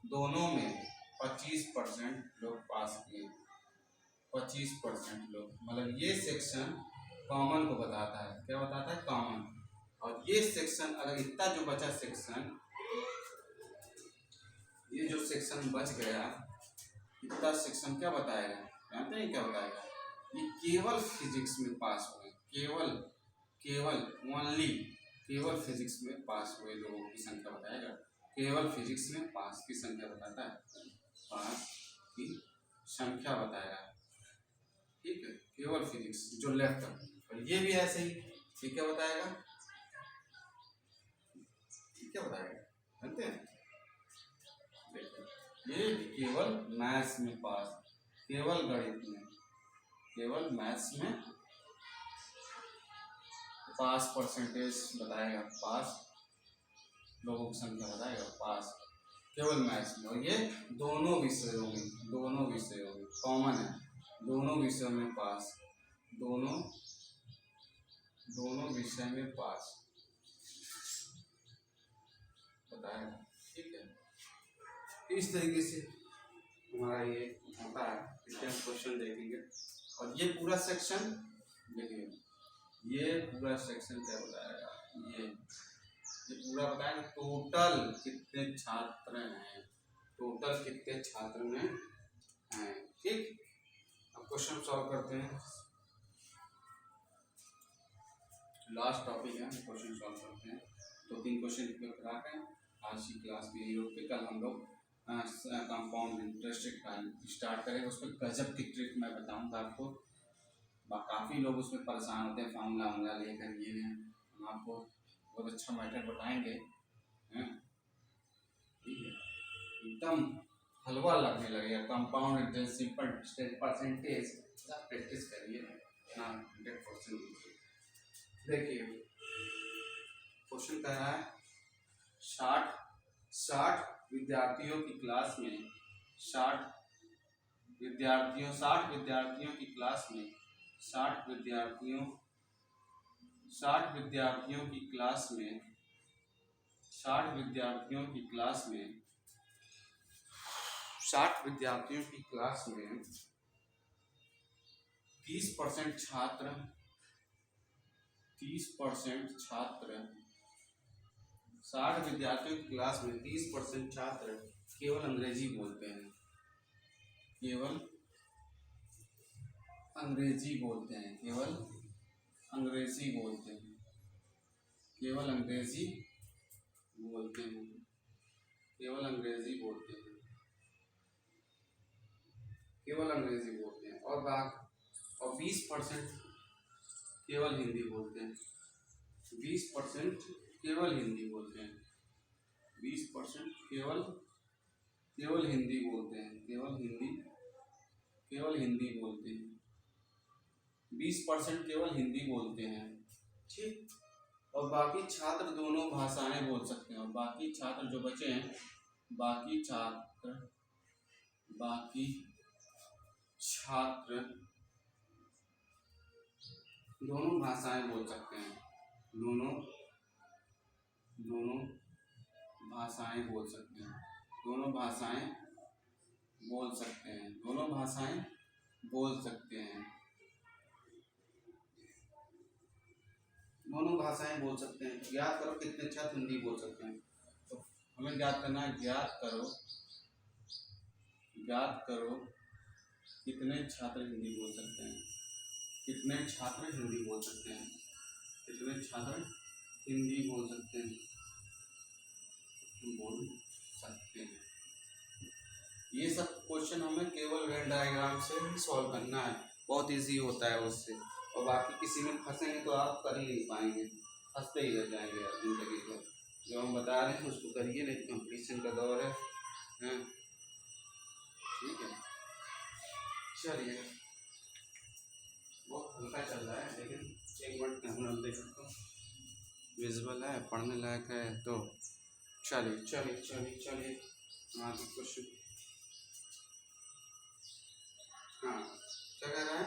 [SPEAKER 1] दोनों में 25% लोग पास किए, 25% लोग, मतलब ये सेक्शन कॉमन को बताता है। क्या बताता है? कॉमन। और ये सेक्शन अगर इतना जो बचा सेक्शन, ये जो सेक्शन बच गया, इतना सेक्शन क्या बताएगा? जानते हैं क्या बताएगा? ये केवल फिजिक्स में पास हुए, केवल ओनली केवल फिजिक्स में पास हुए लोगों की संख्या बताएगा। केवल फिजिक्स में पास की संख्या बताता है, पास की संख्या बताएगा। ठीक है, केवल फिजिक्स जो लेफ्ट। और ये भी ऐसे ही, ये क्या बताएगा? क्या बताएगा जानते हैं? ये केवल मैथ्स में पास, केवल गणित में, केवल मैथ्स में पास परसेंटेज बताएगा, पास लोगों की संख्या बताएगा, पास केवल मैथ्स में। और ये दोनों विषयों में कॉमन है, दोनों विषयों में पास, दोनों विषय में पास बताएगा। ठीक है, इस तरीके से हमारा ये होता है। इसके हम क्वेश्चन देखेंगे। और ये पूरा सेक्शन देखिए, ये पूरा सेक्शन क्या बताएगा? ये पूरा बताएगा टोटल कितने छात्र हैं, टोटल कितने छात्र में हैं। ठीक, अब क्वेश्चन सॉल्व करते हैं। लास्ट टॉपिक है, क्वेश्चन सॉल्व करते हैं। 2-3 क्वेश्चन करा के आज की क्लास भी यही होती है। कल हम लोग कंपाउंड इंटरेस्ट स्टार्ट करेंगे। उस पर गजब की ट्रिक मैं बताऊंगा आपको। काफ़ी लोग उसमें परेशान होते हैं, फार्मूला लेकर ये हम आपको बहुत अच्छा मैथड बताएंगे। ठीक है, एकदम हलवा लगने लगेगा। कंपाउंड इंटरेस्ट, सिंपल परसेंटेज आप प्रैक्टिस करिए ना, 100%। देखिए क्वेश्चन कह रहा है 60 विद्यार्थियों की क्लास में 60 विद्यार्थियों की क्लास में 60 विद्यार्थियों की क्लास में 60 विद्यार्थियों की क्लास में 60 विद्यार्थियों की क्लास में 30% छात्र 60 विद्यार्थियों की क्लास में 30% छात्र केवल अंग्रेजी बोलते हैं, केवल अंग्रेजी बोलते हैं, केवल अंग्रेजी बोलते हैं, केवल अंग्रेजी बोलते हैं, केवल अंग्रेजी बोलते हैं, केवल अंग्रेजी बोलते हैं। और 20% केवल हिंदी बोलते हैं, 20% केवल हिंदी बोलते हैं, 20% केवल हिंदी बोलते हैं, केवल हिंदी बोलते हैं, 20% केवल हिंदी बोलते हैं। ठीक, और बाकी छात्र दोनों भाषाएं बोल सकते हैं। और बाकी छात्र जो बचे हैं, बाकी छात्र दोनों भाषाएं बोल सकते हैं, दोनों भाषाएं बोल सकते हैं, दोनों भाषाएं बोल सकते हैं, दोनों भाषाएं बोल सकते हैं, दोनों भाषाएं बोल सकते हैं। याद करो कितने छात्र हिंदी बोल सकते हैं। तो हमें याद करना है, याद करो कितने छात्र हिंदी बोल सकते हैं, कितने छात्र हिंदी बोल सकते हैं, कितने छात्र हिंदी बोल सकते हैं, ये सब क्वेश्चन हमें केवल वेन डायग्राम से ही सॉल्व करना है, बहुत इजी होता है उससे। और बाकी किसी में फंसेंगे तो आप कर ही नहीं पाएंगे, फंसते ही रह जाएंगे जिंदगी को। जो हम बता रहे हैं उसको करिए, नहीं कंपटीशन का दौर है। ठीक है, चलिए बहुत हल्का चल रहा है, लेकिन 1 मिनट कैमरा देख सकता हूँ, विजिबल है, पढ़ने लायक है। तो चलिए आगे क्वेश्चन। हाँ, क्या कह रहा है?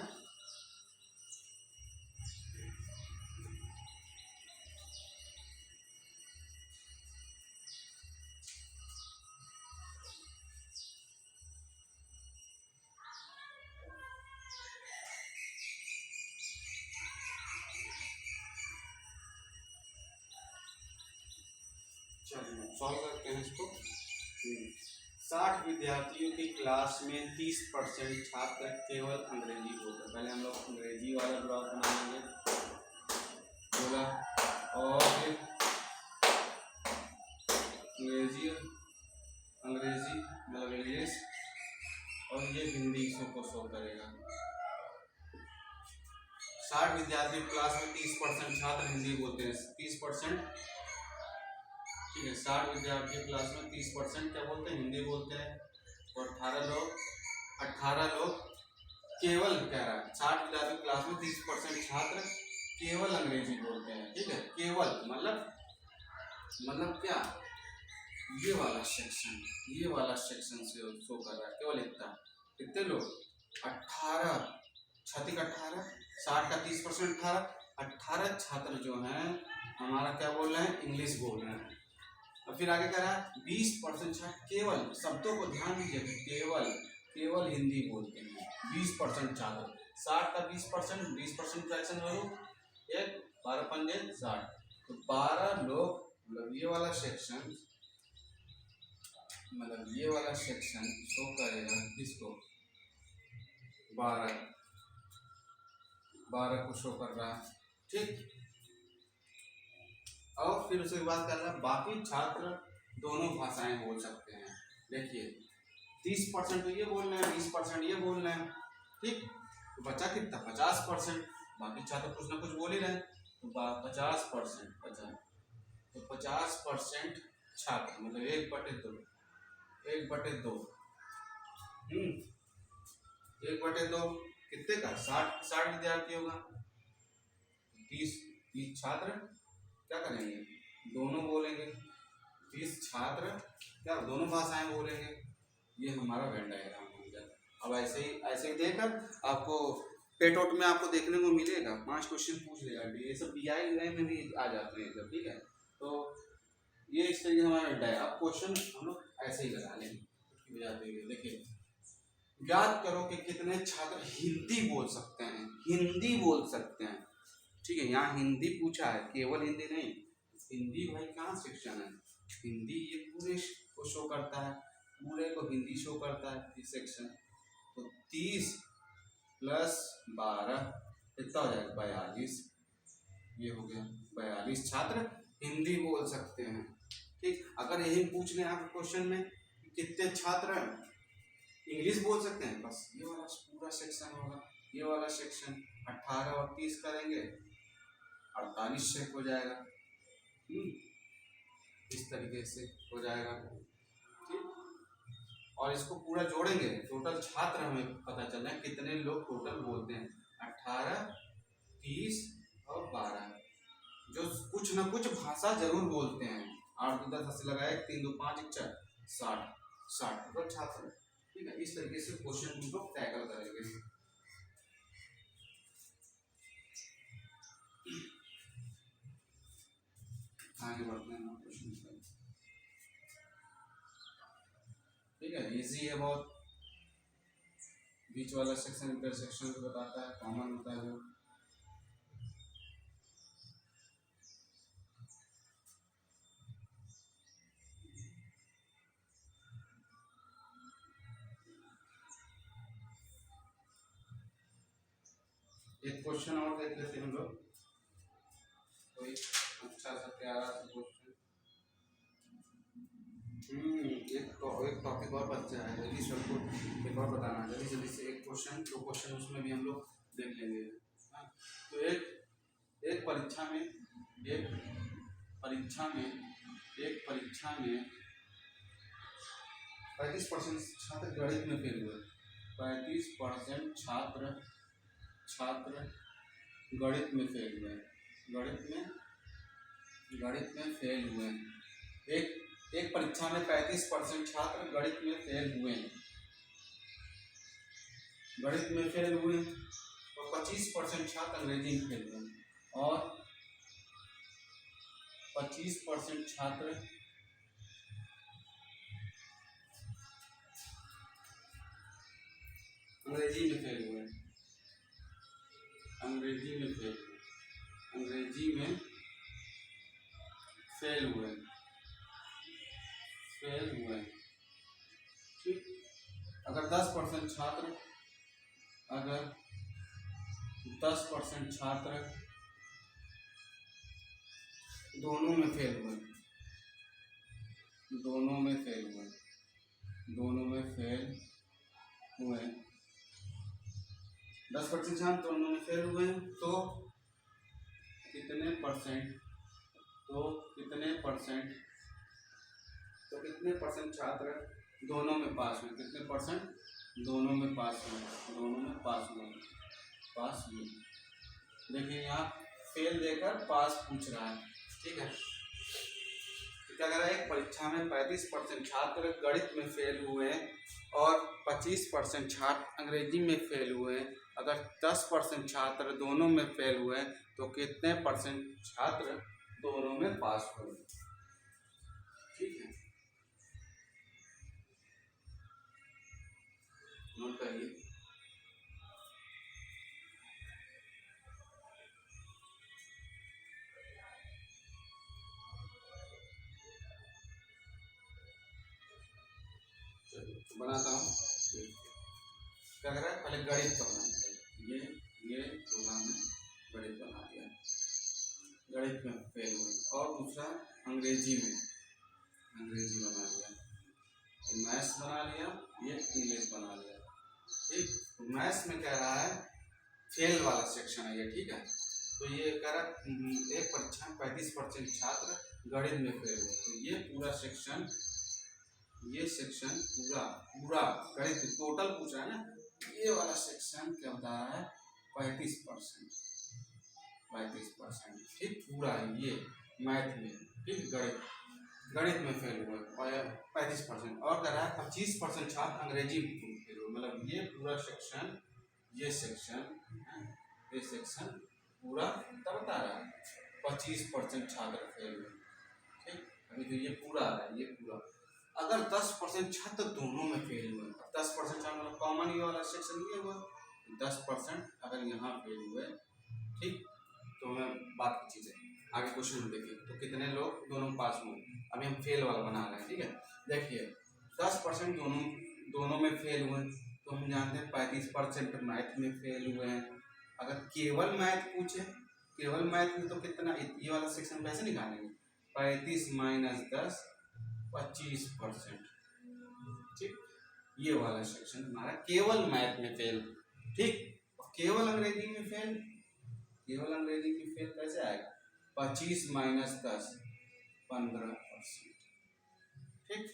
[SPEAKER 1] सॉल्व करते हैं इसको। 60 विद्यार्थियों की क्लास में 30% छात्र केवल अंग्रेजी बोलते हैं। पहले हम लोग अंग्रेजी वाला ब्लॉक बनाएंगे बोला, और फिर अंग्रेजी मतलब इंग्लिश, और ये हिंदी को शो करेगा। 60 विद्यार्थी क्लास में 30% छात्र हिंदी बोलते हैं। 30%, ठीक है, 60 विद्यार्थी क्लास में 30% क्या बोलते हैं, हिंदी बोलते हैं। और 18 लोग केवल, कह रहा है 60 विद्यार्थी क्लास में 30% छात्र केवल अंग्रेजी बोलते हैं। ठीक है, केवल मतलब क्या, ये वाला सेक्शन से शो कर रहा है। केवल इतना, कितने लोग, 18, 18, 60 का 30%, 18 छात्र जो हैं हमारा क्या बोल रहे हैं, इंग्लिश बोल रहे हैं। और फिर आगे कह रहा है 20% छात्र केवल, शब्दों को ध्यान दीजिए, केवल हिंदी बोलते हैं। 20% छात्र, 60 का 20% फ्रैक्शन हो, 1 12 पंजे 60, तो 12 लोग, मतलब ये वाला सेक्शन शो करेगा किसको, 12 को शो कर रहा है। ठीक, और फिर उसके बाद क्या, बाकी छात्र दोनों भाषाएं बोल सकते हैं। देखिए 30% तो ये बोल रहे हैं, 20% ये बोल रहे हैं। ठीक, तो बचा कितना, 50%। बाकी छात्र कुछ ना कुछ बोल ही रहे हैं, तो 50%, तो 50% छात्र मतलब 1/2, 1/2, 1/2 कितने का, 60 विद्यार्थी होगा। 30 छात्र क्या करेंगे, दोनों बोलेंगे। 30 छात्र क्या दोनों भाषाएं बोलेंगे। ये हमारा वेन डायग्राम हो गया। अब ऐसे ही देखकर आपको पेटोट में आपको देखने को मिलेगा, 5 क्वेश्चन पूछ लेगा। ये सब BI में भी आ जाते हैं सब। ठीक है, तो ये इस तरीके हमारा वेन डायग्राम। अब क्वेश्चन हम लोग ऐसे ही लगा लेंगे। देखिए, याद करो कि कितने छात्र हिंदी बोल सकते हैं। ठीक है, यहाँ हिंदी पूछा है, केवल हिंदी नहीं, हिंदी भाई कहाँ सेक्शन है, हिंदी ये पूरे को शो करता है, पूरे को हिंदी शो करता है ये सेक्शन। तो 30 + 12 कितना हो जाएगा, 42। ये हो गया, 42 छात्र हिंदी बोल सकते हैं। ठीक, अगर यही पूछ लें आप क्वेश्चन में कितने छात्र इंग्लिश बोल सकते हैं, बस ये वाला पूरा सेक्शन होगा। ये वाला सेक्शन 18 और 30 करेंगे, 48 से हो जाएगा। इस तरीके से हो जाएगा। ठीक, और इसको पूरा जोड़ेंगे, टोटल छात्र हमें पता चल रहा है कितने लोग टोटल बोलते हैं, 18, 30 और 12, जो कुछ ना कुछ भाषा जरूर बोलते हैं। 8 2 10 लगाए, 3 2 5 1 4 60 टोटल छात्र। ठीक है, इस तरीके से क्वेश्चन हम लोग टैकल करेंगे। आगे बढ़ते हैं क्वेश्चन पर। ठीक है, इजी है बहुत। बीच वाला सेक्शन इंटरसेक्शन को बताता है, कॉमन होता है जो। एक क्वेश्चन और देख लेते हैं हम लोग, कोई अच्छा सा प्यारा सा क्वेश्चन। एक टॉपिक और बचा है, जल्दी से हमको एक और बताना, जल्दी से एक क्वेश्चन, 2 क्वेश्चन उसमें भी हम लोग देख लेंगे। हाँ, तो एक परीक्षा में 35% छात्र गणित में फेल हुए। 35% छात्र गणित में फेल हुए। एक परीक्षा में 35% छात्र गणित में फेल हुए, और 25% छात्र अंग्रेजी में फेल हुए, और 25% छात्र अंग्रेजी में फेल हुए। फेल हुए। ठीक, अगर 10% छात्र, अगर 10% छात्र दोनों में फेल हुए, दोनों में फेल हुए, दोनों में फेल हुए, 10% छात्र दोनों में फेल हुए तो कितने परसेंट, तो कितने परसेंट, तो कितने परसेंट छात्र दोनों में पास हुए, कितने परसेंट दोनों में पास हुए, दोनों में पास हुए, पास हुए। देखिए यहाँ फेल देकर पास पूछ रहा है। ठीक है, क्या कह रहा है, एक परीक्षा में 35% छात्र गणित में फेल हुए और 25% छात्र अंग्रेजी में फेल हुए। अगर 10% छात्र दोनों में फेल हुए तो कितने परसेंट छात्र दोनों में पास हुए। ठीक है, नोट करिए। बनाता हूँ, क्या कर रहा है, पहले गणित का बनाना है। ये पूरा में गणित बना दिया, गणित में फेल हुए, और दूसरा अंग्रेजी में, अंग्रेजी बना लिया, मैथ्स बना लिया, ये इंग्लिश बना लिया। ठीक, तो मैथ्स में कह रहा है फेल वाला सेक्शन है ये। ठीक है, तो ये कह रहा है एक परीक्षा में 35% छात्र गणित में फेल हुए, तो ये पूरा सेक्शन, ये सेक्शन पूरा पूरा गणित टोटल पूछ रहा है ना, ये वाला सेक्शन क्या बता रहा है, 35%, 35%। ठीक, पूरा है ये मैथ में। ठीक, गणित में फेल हुए 35%, और कह रहा है 25% छात्र अंग्रेजी में फेल हुए। मतलब ये पूरा सेक्शन, ये सेक्शन, ये सेक्शन पूरा तब बता रहा है 25% छात्र फेल हुए। ठीक, अभी तो ये पूरा है, ये पूरा। अगर 10% छात्र दोनों में फेल हुए, 10% छात्र मतलब कॉमन ये वाला सेक्शन ये हुआ, 10% अगर यहाँ फेल हुए। ठीक, तो मैं बात की चीज़ है आगे क्वेश्चन में देखिए, तो कितने लोग दोनों में पास हुए। अभी हम फेल वाला बना रहे हैं। ठीक है, देखिए 10% दोनों में फेल हुए, तो हम जानते हैं 35% मैथ में फेल हुए हैं। अगर केवल मैथ पूछे, केवल मैथ में तो कितना, ये वाला सेक्शन कैसे निकालेंगे, 35 - 10 25%। ठीक, ये वाला सेक्शन हमारा केवल मैथ में फेल। ठीक, केवल अंग्रेजी में फेल, केवल अंग्रेजी में फेल कैसे आएगा, 25 - 10 15%। ठीक,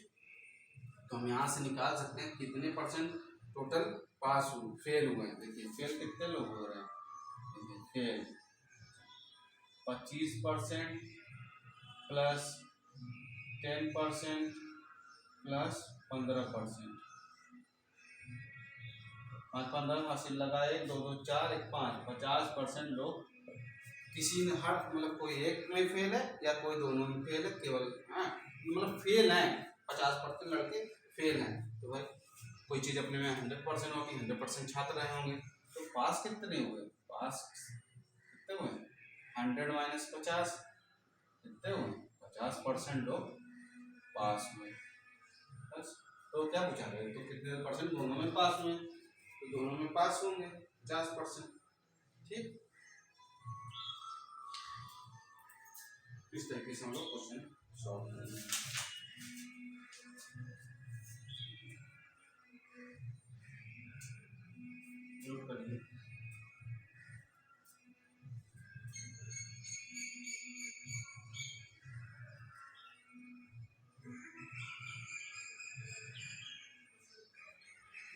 [SPEAKER 1] तो हम यहाँ से निकाल सकते हैं कितने परसेंट टोटल पास हुए, फेल हुए हैं। देखिए फेल कितने लोग हो रहे हैं, देखिए फेल 25% प्लस 10% प्लस 15%, 5 15 हासिल लगाए, 2 2 4 1 5, 50% लोग किसी ने हर मतलब कोई एक में फेल है या कोई दोनों में फेल है, केवल मतलब फेल है, 50% लड़के फेल हैं। तो भाई कोई चीज़ अपने में 100% होगी, 100% छात्र रहे होंगे, तो पास कितने हुए, पास कितने हुए, 100 - 50 कितने हुए, 50% लोग पास हुए। बस, तो क्या पूछा गया, तो कितने परसेंट दोनों में पास हुए, तो दोनों में पास होंगे 50%। ठीक, इस तरीके से हम लोग क्वेश्चन सॉल्व करेंगे।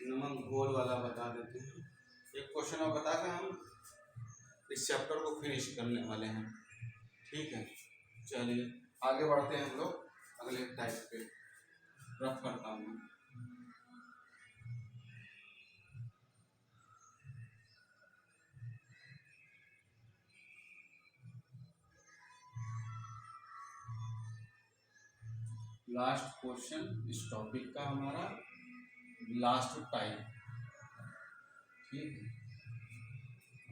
[SPEAKER 1] नमक घोल वाला बता देते हैं, एक क्वेश्चन और बता के हम इस चैप्टर को फिनिश करने वाले हैं। ठीक है, चलिए आगे बढ़ते हैं हम लोग अगले टाइप पे। रफ करता हूँ, लास्ट क्वेश्चन इस टॉपिक का हमारा, लास्ट टाइम। ठीक है,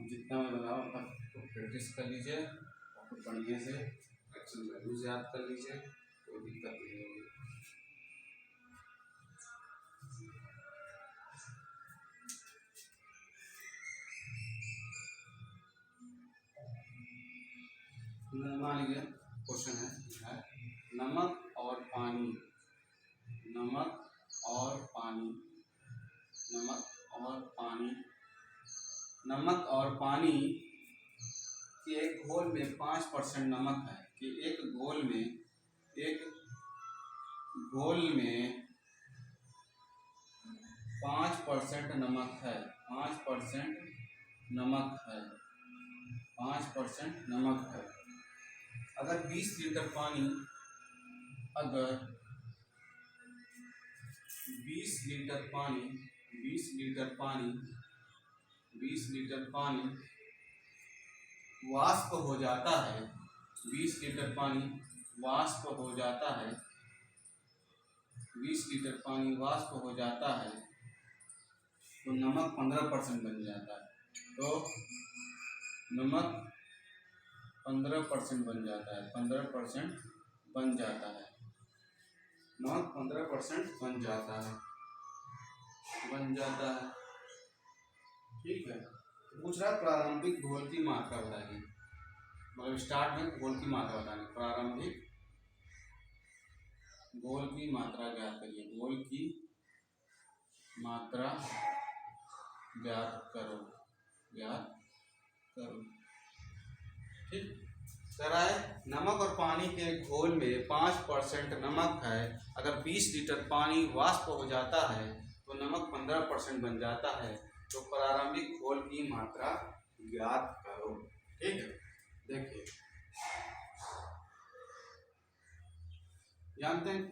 [SPEAKER 1] जितना मैं बनाऊँ उतना तो प्रैक्टिस कर लीजिए और बढ़िया से एक्शन वैल्यूज याद कर लीजिए, कोई दिक्कत नहीं होगी। मान लीजिए क्वेश्चन है नमक और पानी, नमक और पानी, नमक और पानी, नमक और पानी कि एक घोल में 5% नमक है, कि एक घोल में 5% नमक है, 5% नमक है, 5% नमक है। अगर 20 लीटर पानी, अगर 20 लीटर पानी 20 लीटर पानी 20 लीटर पानी वाष्प हो जाता है, 20 लीटर पानी वाष्प हो जाता है, 20 लीटर पानी वाष्प हो जाता है तो नमक 15% बन जाता है। तो नमक 15% बन जाता है, 15% बन जाता है, नमक 15% बन जाता है, बन जाता है। ठीक है। पूछ रहा प्रारंभिक घोल की मात्रा बताइए, मतलब स्टार्ट में घोल की मात्रा बतानी, प्रारंभिक घोल की मात्रा ज्ञात करिए, घोल की मात्रा ज्ञात करो, ज्ञात करो। ठीक, कराए नमक और पानी के घोल में 5% नमक है, अगर 20 लीटर पानी वाष्प हो जाता है तो नमक 15% बन जाता है, तो प्रारंभिक घोल की मात्रा ज्ञात करो। ठीक है, देखिए जानते हैं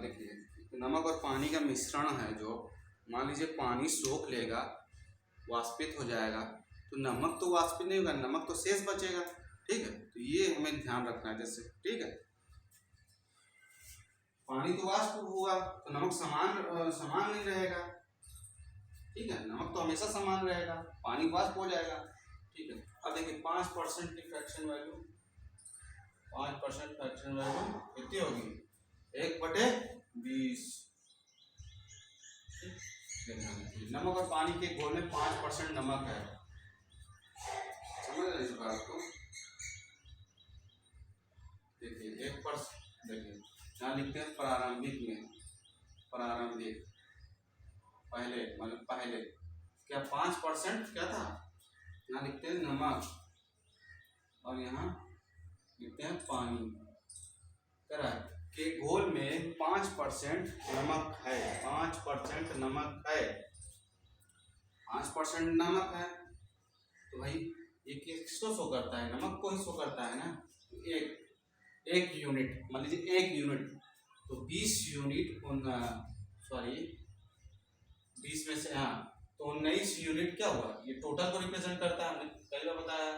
[SPEAKER 1] देखिए नमक और पानी का मिश्रण है, जो मान लीजिए पानी सोख लेगा, वाष्पित हो जाएगा, तो नमक तो वाष्पित नहीं होगा, नमक तो शेष बचेगा। ठीक है, तो ये हमें ध्यान रखना है। जैसे ठीक है, पानी तो वाष्प हुआ तो नमक समान नहीं रहेगा। ठीक है, नमक तो हमेशा समान रहेगा, पानी वाष्प हो जाएगा। ठीक है, अब देखिए 5% की फ्रैक्शन वैल्यू, 5% फ्रैक्शन वैल्यू कितनी होगी, 1/20। नमक और पानी के घोल में 5% नमक है, समझ रहे इस बात को। देखिए 1%, देखिए यहाँ लिखते हैं प्रारंभिक में, प्रारंभिक पहले मतलब पहले क्या 5% क्या था, यहाँ लिखते हैं नमक और यहाँ लिखते हैं पानी। करा के घोल में 5% नमक है, 5% नमक है, 5% नमक है, तो भाई ये किसको शो करता है, नमक को ही शो करता है ना। एक यूनिट, मान लीजिए 1 यूनिट, तो 20 यूनिट सॉरी 20 में से हाँ तो 19 यूनिट क्या हुआ, ये टोटल को रिप्रेजेंट करता है, हमने पहले बार बताया।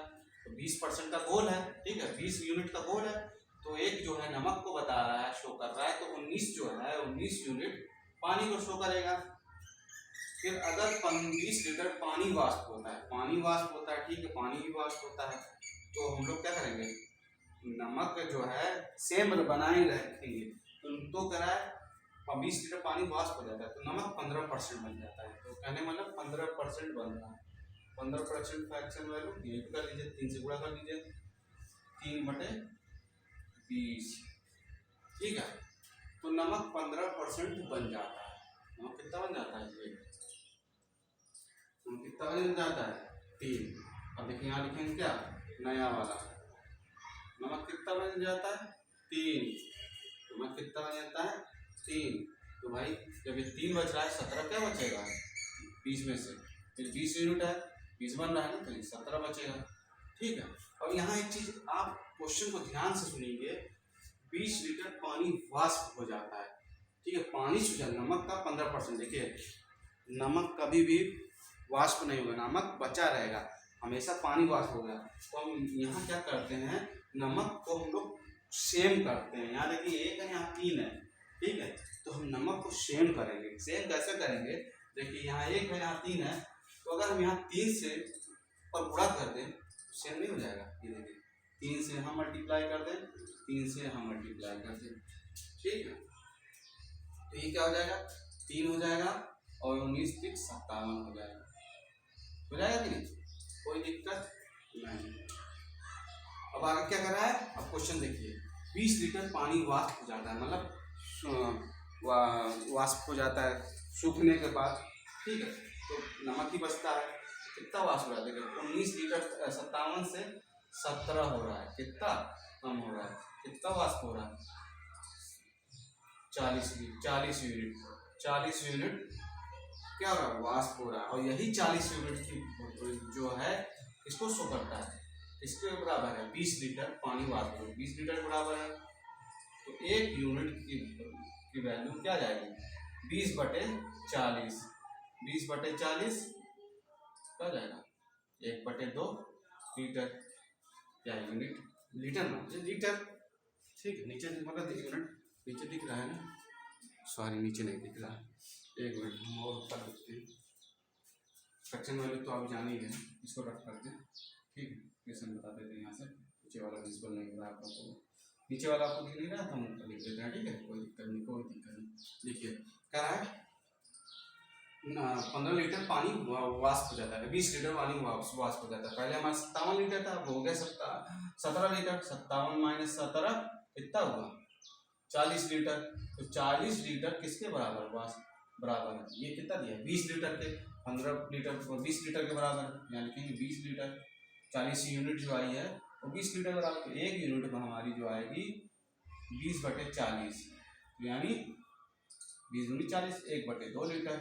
[SPEAKER 1] तो 20% का गोल है, ठीक है, 20 यूनिट का गोल है, तो एक जो है नमक को बता रहा है, शो कर रहा है, तो 19 जो है 19 यूनिट पानी को शो करेगा। फिर अगर 20 लीटर पानी वाष्प होता है, पानी वाष्प होता है, ठीक है, पानी भी वाष्प होता है, तो हम लोग क्या करेंगे, नमक जो है सेम बनाए रखेंगे, तो क्या है 20 लीटर पानी वाष्प हो जाता है, तो नमक 15% बन जाता है। तो कहने मतलब 15% बन रहा है, 15% फ्रैक्शन वैल्यू ये कर लीजिए, 3 से गुणा कर लीजिए, 3/20। ठीक है, तो नमक 15% बन जाता है। नमक कितना बन जाता है, ये कितना बन जाता है, 3। अब देखिए यहाँ लिखेंगे क्या, नया वाला नमक कितना बन जाता है, 3। नमक कितना बन जाता है, 3। तो भाई जब ये 3 बच रहा है, 17 क्या बचेगा 20 में से, फिर 20 यूनिट है, 20 बन रहा है ना, तो 17 बचेगा। ठीक है, अब यहाँ एक चीज आप क्वेश्चन को ध्यान से सुनिए, 20 लीटर पानी वाष्प हो जाता है, ठीक है, पानी से नमक का 15%, देखिए नमक कभी भी वाष्प नहीं होगा, नमक बचा रहेगा, हमेशा पानी वाष्प होगा। तो हम यहाँ क्या करते हैं, नमक को हम लोग सेम करते हैं, यहाँ देखिए 1 है, यहाँ 3 है, ठीक है, तो हम नमक को सेम करेंगे। सेम कैसे करेंगे, देखिए यहाँ 1 है, यहाँ 3 है, तो अगर हम यहाँ 3 से पर गुणा कर दें तो सेम नहीं हो जाएगा। ये देखिए 3 से यहाँ मल्टीप्लाई कर दें, 3 से यहाँ मल्टीप्लाई कर दें, ठीक है, तो ये क्या हो जाएगा, 3 हो जाएगा और 19 3 57 हो जाएगा, हो जाएगा कि नहीं, कोई दिक्कत नहीं। अब आगे क्या कर रहा है, अब क्वेश्चन देखिए, 20 लीटर पानी वाष्प हो जाता है, मतलब वाष्प हो जाता है सूखने के बाद, ठीक है, तो नमक ही बचता है, कितना वाष्प हो जाता है, 19 लीटर 57 से 17 हो रहा है, कितना कम हो रहा है, कितना वाष्प हो रहा है, 40 यूनिट क्या हो रहा है, वाष्प हो रहा है। और यही 40 यूनिट की जो है इसको शो करता है, इसके बराबर है 20 लीटर पानी वाष्प, 20 लीटर के बराबर है, तो 1 यूनिट की वैल्यू क्या जाएगी, 20/40, 20/40 क्या जाएगा, 1/2 लीटर, क्या यूनिट, लीटर ना लीटर, ठीक है, नीचे मतलब यूनिट नीचे दिख रहा है ना, सॉरी नीचे नहीं दिख रहा है, एक मिनट हम और ऊपर लिखते हैं, फ्रैक्शन वैल्यू तो आप जान ही गए, इसको रख करते हैं, ठीक है, क्वेश्चन बता देते हैं यहाँ से, नीचे वाला विजिबल नहीं हो रहा है आपको, नीचे वाला आपको दिख नहीं रहा तो हम ऊपर लिख देते हैं, ठीक है, कोई दिक्कत नहीं। देखिए क्या है, 15 लीटर पानी वाष्प हो जाता है, 20 लीटर पानी वाष्प हो जाता है, पहले हमारा 57 लीटर था, अब हो गया 17 लीटर, 57 - 17 कितना हुआ, 40 लीटर, तो 40 लीटर किसके बराबर, वाष्प बराबर है, ये कितना दिया, 20 लीटर के, 15 लीटर 20 लीटर के बराबर, यानी कि 20 लीटर, 40 यूनिट जो आई है वो 20 लीटर बराबर, तो 1 यूनिट में हमारी जो आएगी 20/40, यानी 20×40 1/2 लीटर।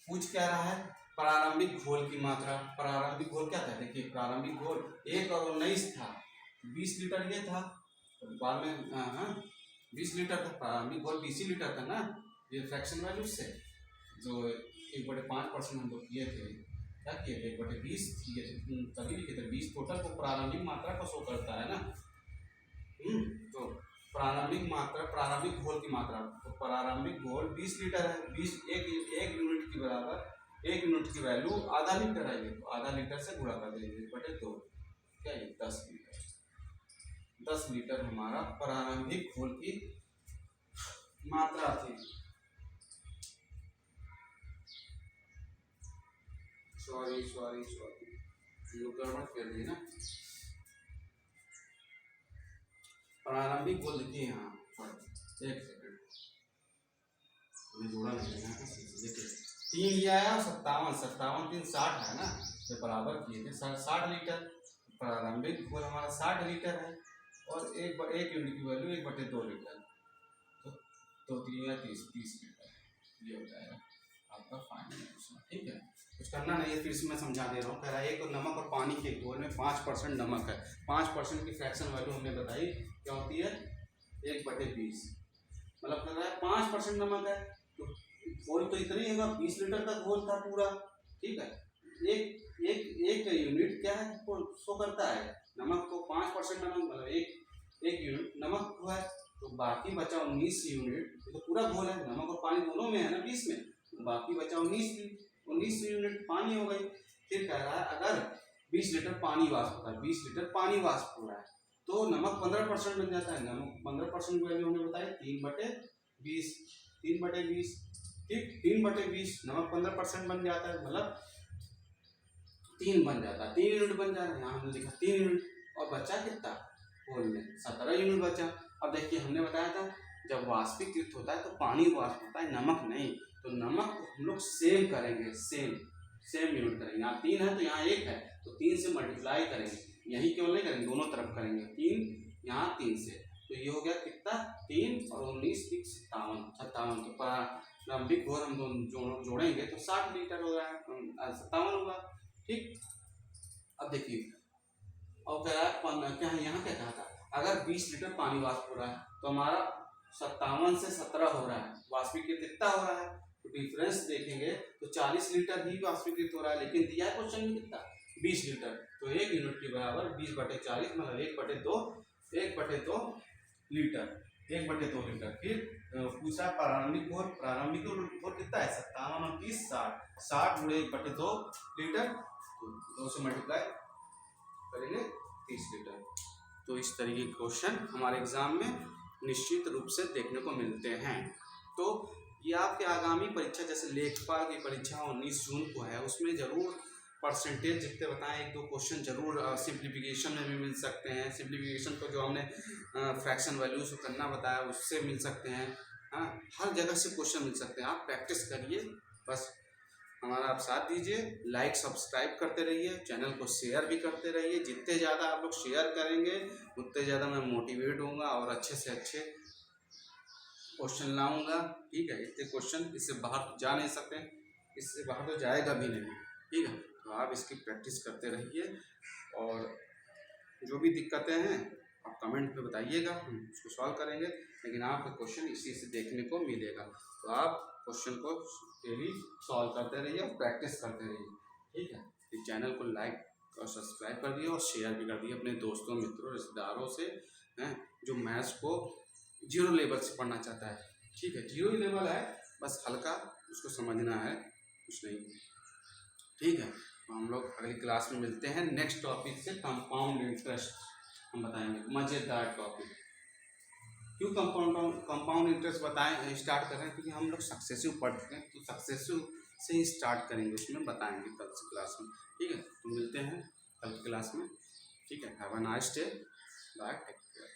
[SPEAKER 1] पूछ क्या रहा है, प्रारंभिक घोल की मात्रा, प्रारंभिक घोल क्या था, देखिए प्रारंभिक घोल 1 और 19 था, 20 लीटर ये था, तो बाद में 20 लीटर था, प्रारंभिक घोल 20 लीटर था ना, ये फ्रैक्शन वैल्यू से जो 1/5% हम लोग किए थे, क्या किए थे, 1/20 किए थे, तभी लिखे थे 20 टोटल को प्रारंभिक मात्रा को शो करता है ना, तो प्रारंभिक मात्रा, प्रारंभिक घोल की मात्रा, तो प्रारंभिक घोल 20 लीटर है, 20 एक यूनिट की बराबर, 1 यूनिट की वैल्यू आधा लीटर है, तो आधा लीटर से गुणा कर देंगे 1/2, क्या ये 10 लीटर, 10 लीटर हमारा प्रारंभिक घोल की मात्रा थी, सॉरी गड़बड़ कर दी ना, प्रारंभिक घोल देखिए यहाँ, एक सेकंड जोड़ा नहीं है, देखिए 3 ये आया, 57 3 60 है ना, तो बराबर किए थे 60 लीटर, प्रारंभिक घोल हमारा 60 लीटर है, और एक यूनिट की वैल्यू 1/2 लीटर, तो 3 या 30 लीटर, ये हो जाएगा आपका फाइनल आंसर, ठीक है, कुछ करना नहीं है, फिर से मैं समझा दे रहा हूँ, कह रहा है एक नमक और पानी के घोल में 5% नमक है, 5% की फ्रैक्शन वैल्यू हमने बताई क्या होती है, 1/20, मतलब कह रहा है 5% नमक है, तो घोल तो इतना ही होगा, 20 लीटर का घोल था पूरा, ठीक है, एक यूनिट क्या है शो करता है, नमक को 5% नमक, मतलब एक यूनिट नमक हुआ है, तो बाकी बचा 19 यूनिट, तो पूरा घोल है, नमक और पानी दोनों में है ना 20 में, तो बाकी बचा 19 यूनिट पानी हो गई। फिर कह रहा है अगर 20 लीटर पानी वाष्प होता है, 20 लीटर पानी वाष्प हो रहा है, तो नमक 15% बन जाता है, नमक 15% की वैल्यू हमने बताई 3/20, 3/20, ठीक, 3/20, नमक 15% बन जाता है, मतलब 3 बन जाता है, 3 यूनिट बन जाता है, यहाँ हमने लिखा 3 यूनिट, और बचा कितना घोल में 17 यूनिट बचा। अब देखिए हमने बताया था जब वाष्पीकृत होता है तो पानी वाष्प होता है, नमक नहीं, तो नमक को हम लोग सेम करेंगे, सेम यूनिट करेंगे, यहाँ 3 है तो यहाँ 1 है, तो 3 से मल्टीप्लाई करेंगे, यही केवल नहीं करेंगे, दोनों तरफ करेंगे, 3 यहाँ 3 से, तो ये हो गया कितना 3 और 19 57, तो प्रारंभिक घोल हम दोनों जोड़ेंगे तो 60 लीटर हो रहा है, 57 होगा, ठीक। अब देखिए और कह रहा है क्या है, यहाँ क्या कहा था, अगर 20 लीटर पानी वाष्प हो रहा है तो हमारा 57 से 17 हो रहा है, वाष्पीकृत कितना हो रहा है, तो डिफरेंस देखेंगे तो 40 लीटर ही वाष्पीकृत हो रहा है, लेकिन दिया है क्वेश्चन में कितना 20 लीटर, तो 1 यूनिट के बराबर 20/40 मतलब 1/2 लीटर, 1/2 लीटर। फिर पूछा प्रारंभिक घोल कितना है, 57 और 30 60 गुणे 1/2 लीटर, तो 2 से मल्टीप्लाई करेंगे 30 लीटर। तो इस तरीके के क्वेश्चन हमारे एग्जाम में निश्चित रूप से देखने को मिलते हैं। तो ये आपके आगामी परीक्षा जैसे लेखपाल की परीक्षा 19 जून को है, उसमें जरूर परसेंटेज जितने बताएं, एक दो क्वेश्चन जरूर सिंप्लीफिकेशन में भी मिल सकते हैं। सिंप्लीफिकेशन को जो हमने फ्रैक्शन वैल्यूज को करना बताया उससे मिल सकते हैं। हाँ, हर जगह से क्वेश्चन मिल सकते हैं। आप प्रैक्टिस करिए, बस हमारा आप साथ दीजिए, लाइक सब्सक्राइब करते रहिए, चैनल को शेयर भी करते रहिए। जितने ज़्यादा आप लोग शेयर करेंगे उतने ज़्यादा मैं मोटिवेट होऊंगा और अच्छे से अच्छे क्वेश्चन लाऊंगा। ठीक है, इतने क्वेश्चन इससे बाहर जा नहीं सकते, इससे बाहर तो जाएगा भी नहीं। ठीक है, तो आप इसकी प्रैक्टिस करते रहिए और जो भी दिक्कतें हैं आप कमेंट में बताइएगा, हम उसको सॉल्व करेंगे। लेकिन आपका क्वेश्चन इसी से देखने को मिलेगा, तो आप क्वेश्चन को डेली सॉल्व करते रहिए और प्रैक्टिस करते रहिए। ठीक है, इस चैनल को लाइक और सब्सक्राइब कर दिए और शेयर भी कर दिए अपने दोस्तों, मित्रों, रिश्तेदारों से हैं जो मैथ्स को जीरो लेवल से पढ़ना चाहता है। ठीक है, जीरो ही लेवल है, बस हल्का उसको समझना है, कुछ नहीं। ठीक है, तो हम लोग अगली क्लास में मिलते हैं नेक्स्ट टॉपिक से, कंपाउंड इंटरेस्ट हम बताएंगे, मज़ेदार टॉपिक। क्यों कंपाउंड इंटरेस्ट बताएं स्टार्ट कर रहे हैं, क्योंकि हम लोग सक्सेसिव पढ़ चुके हैं, तो सक्सेसिव से ही स्टार्ट करेंगे, उसमें बताएंगे कल से क्लास में। ठीक है, तो मिलते हैं कल की क्लास में। ठीक है, have a nice day, bye, take care.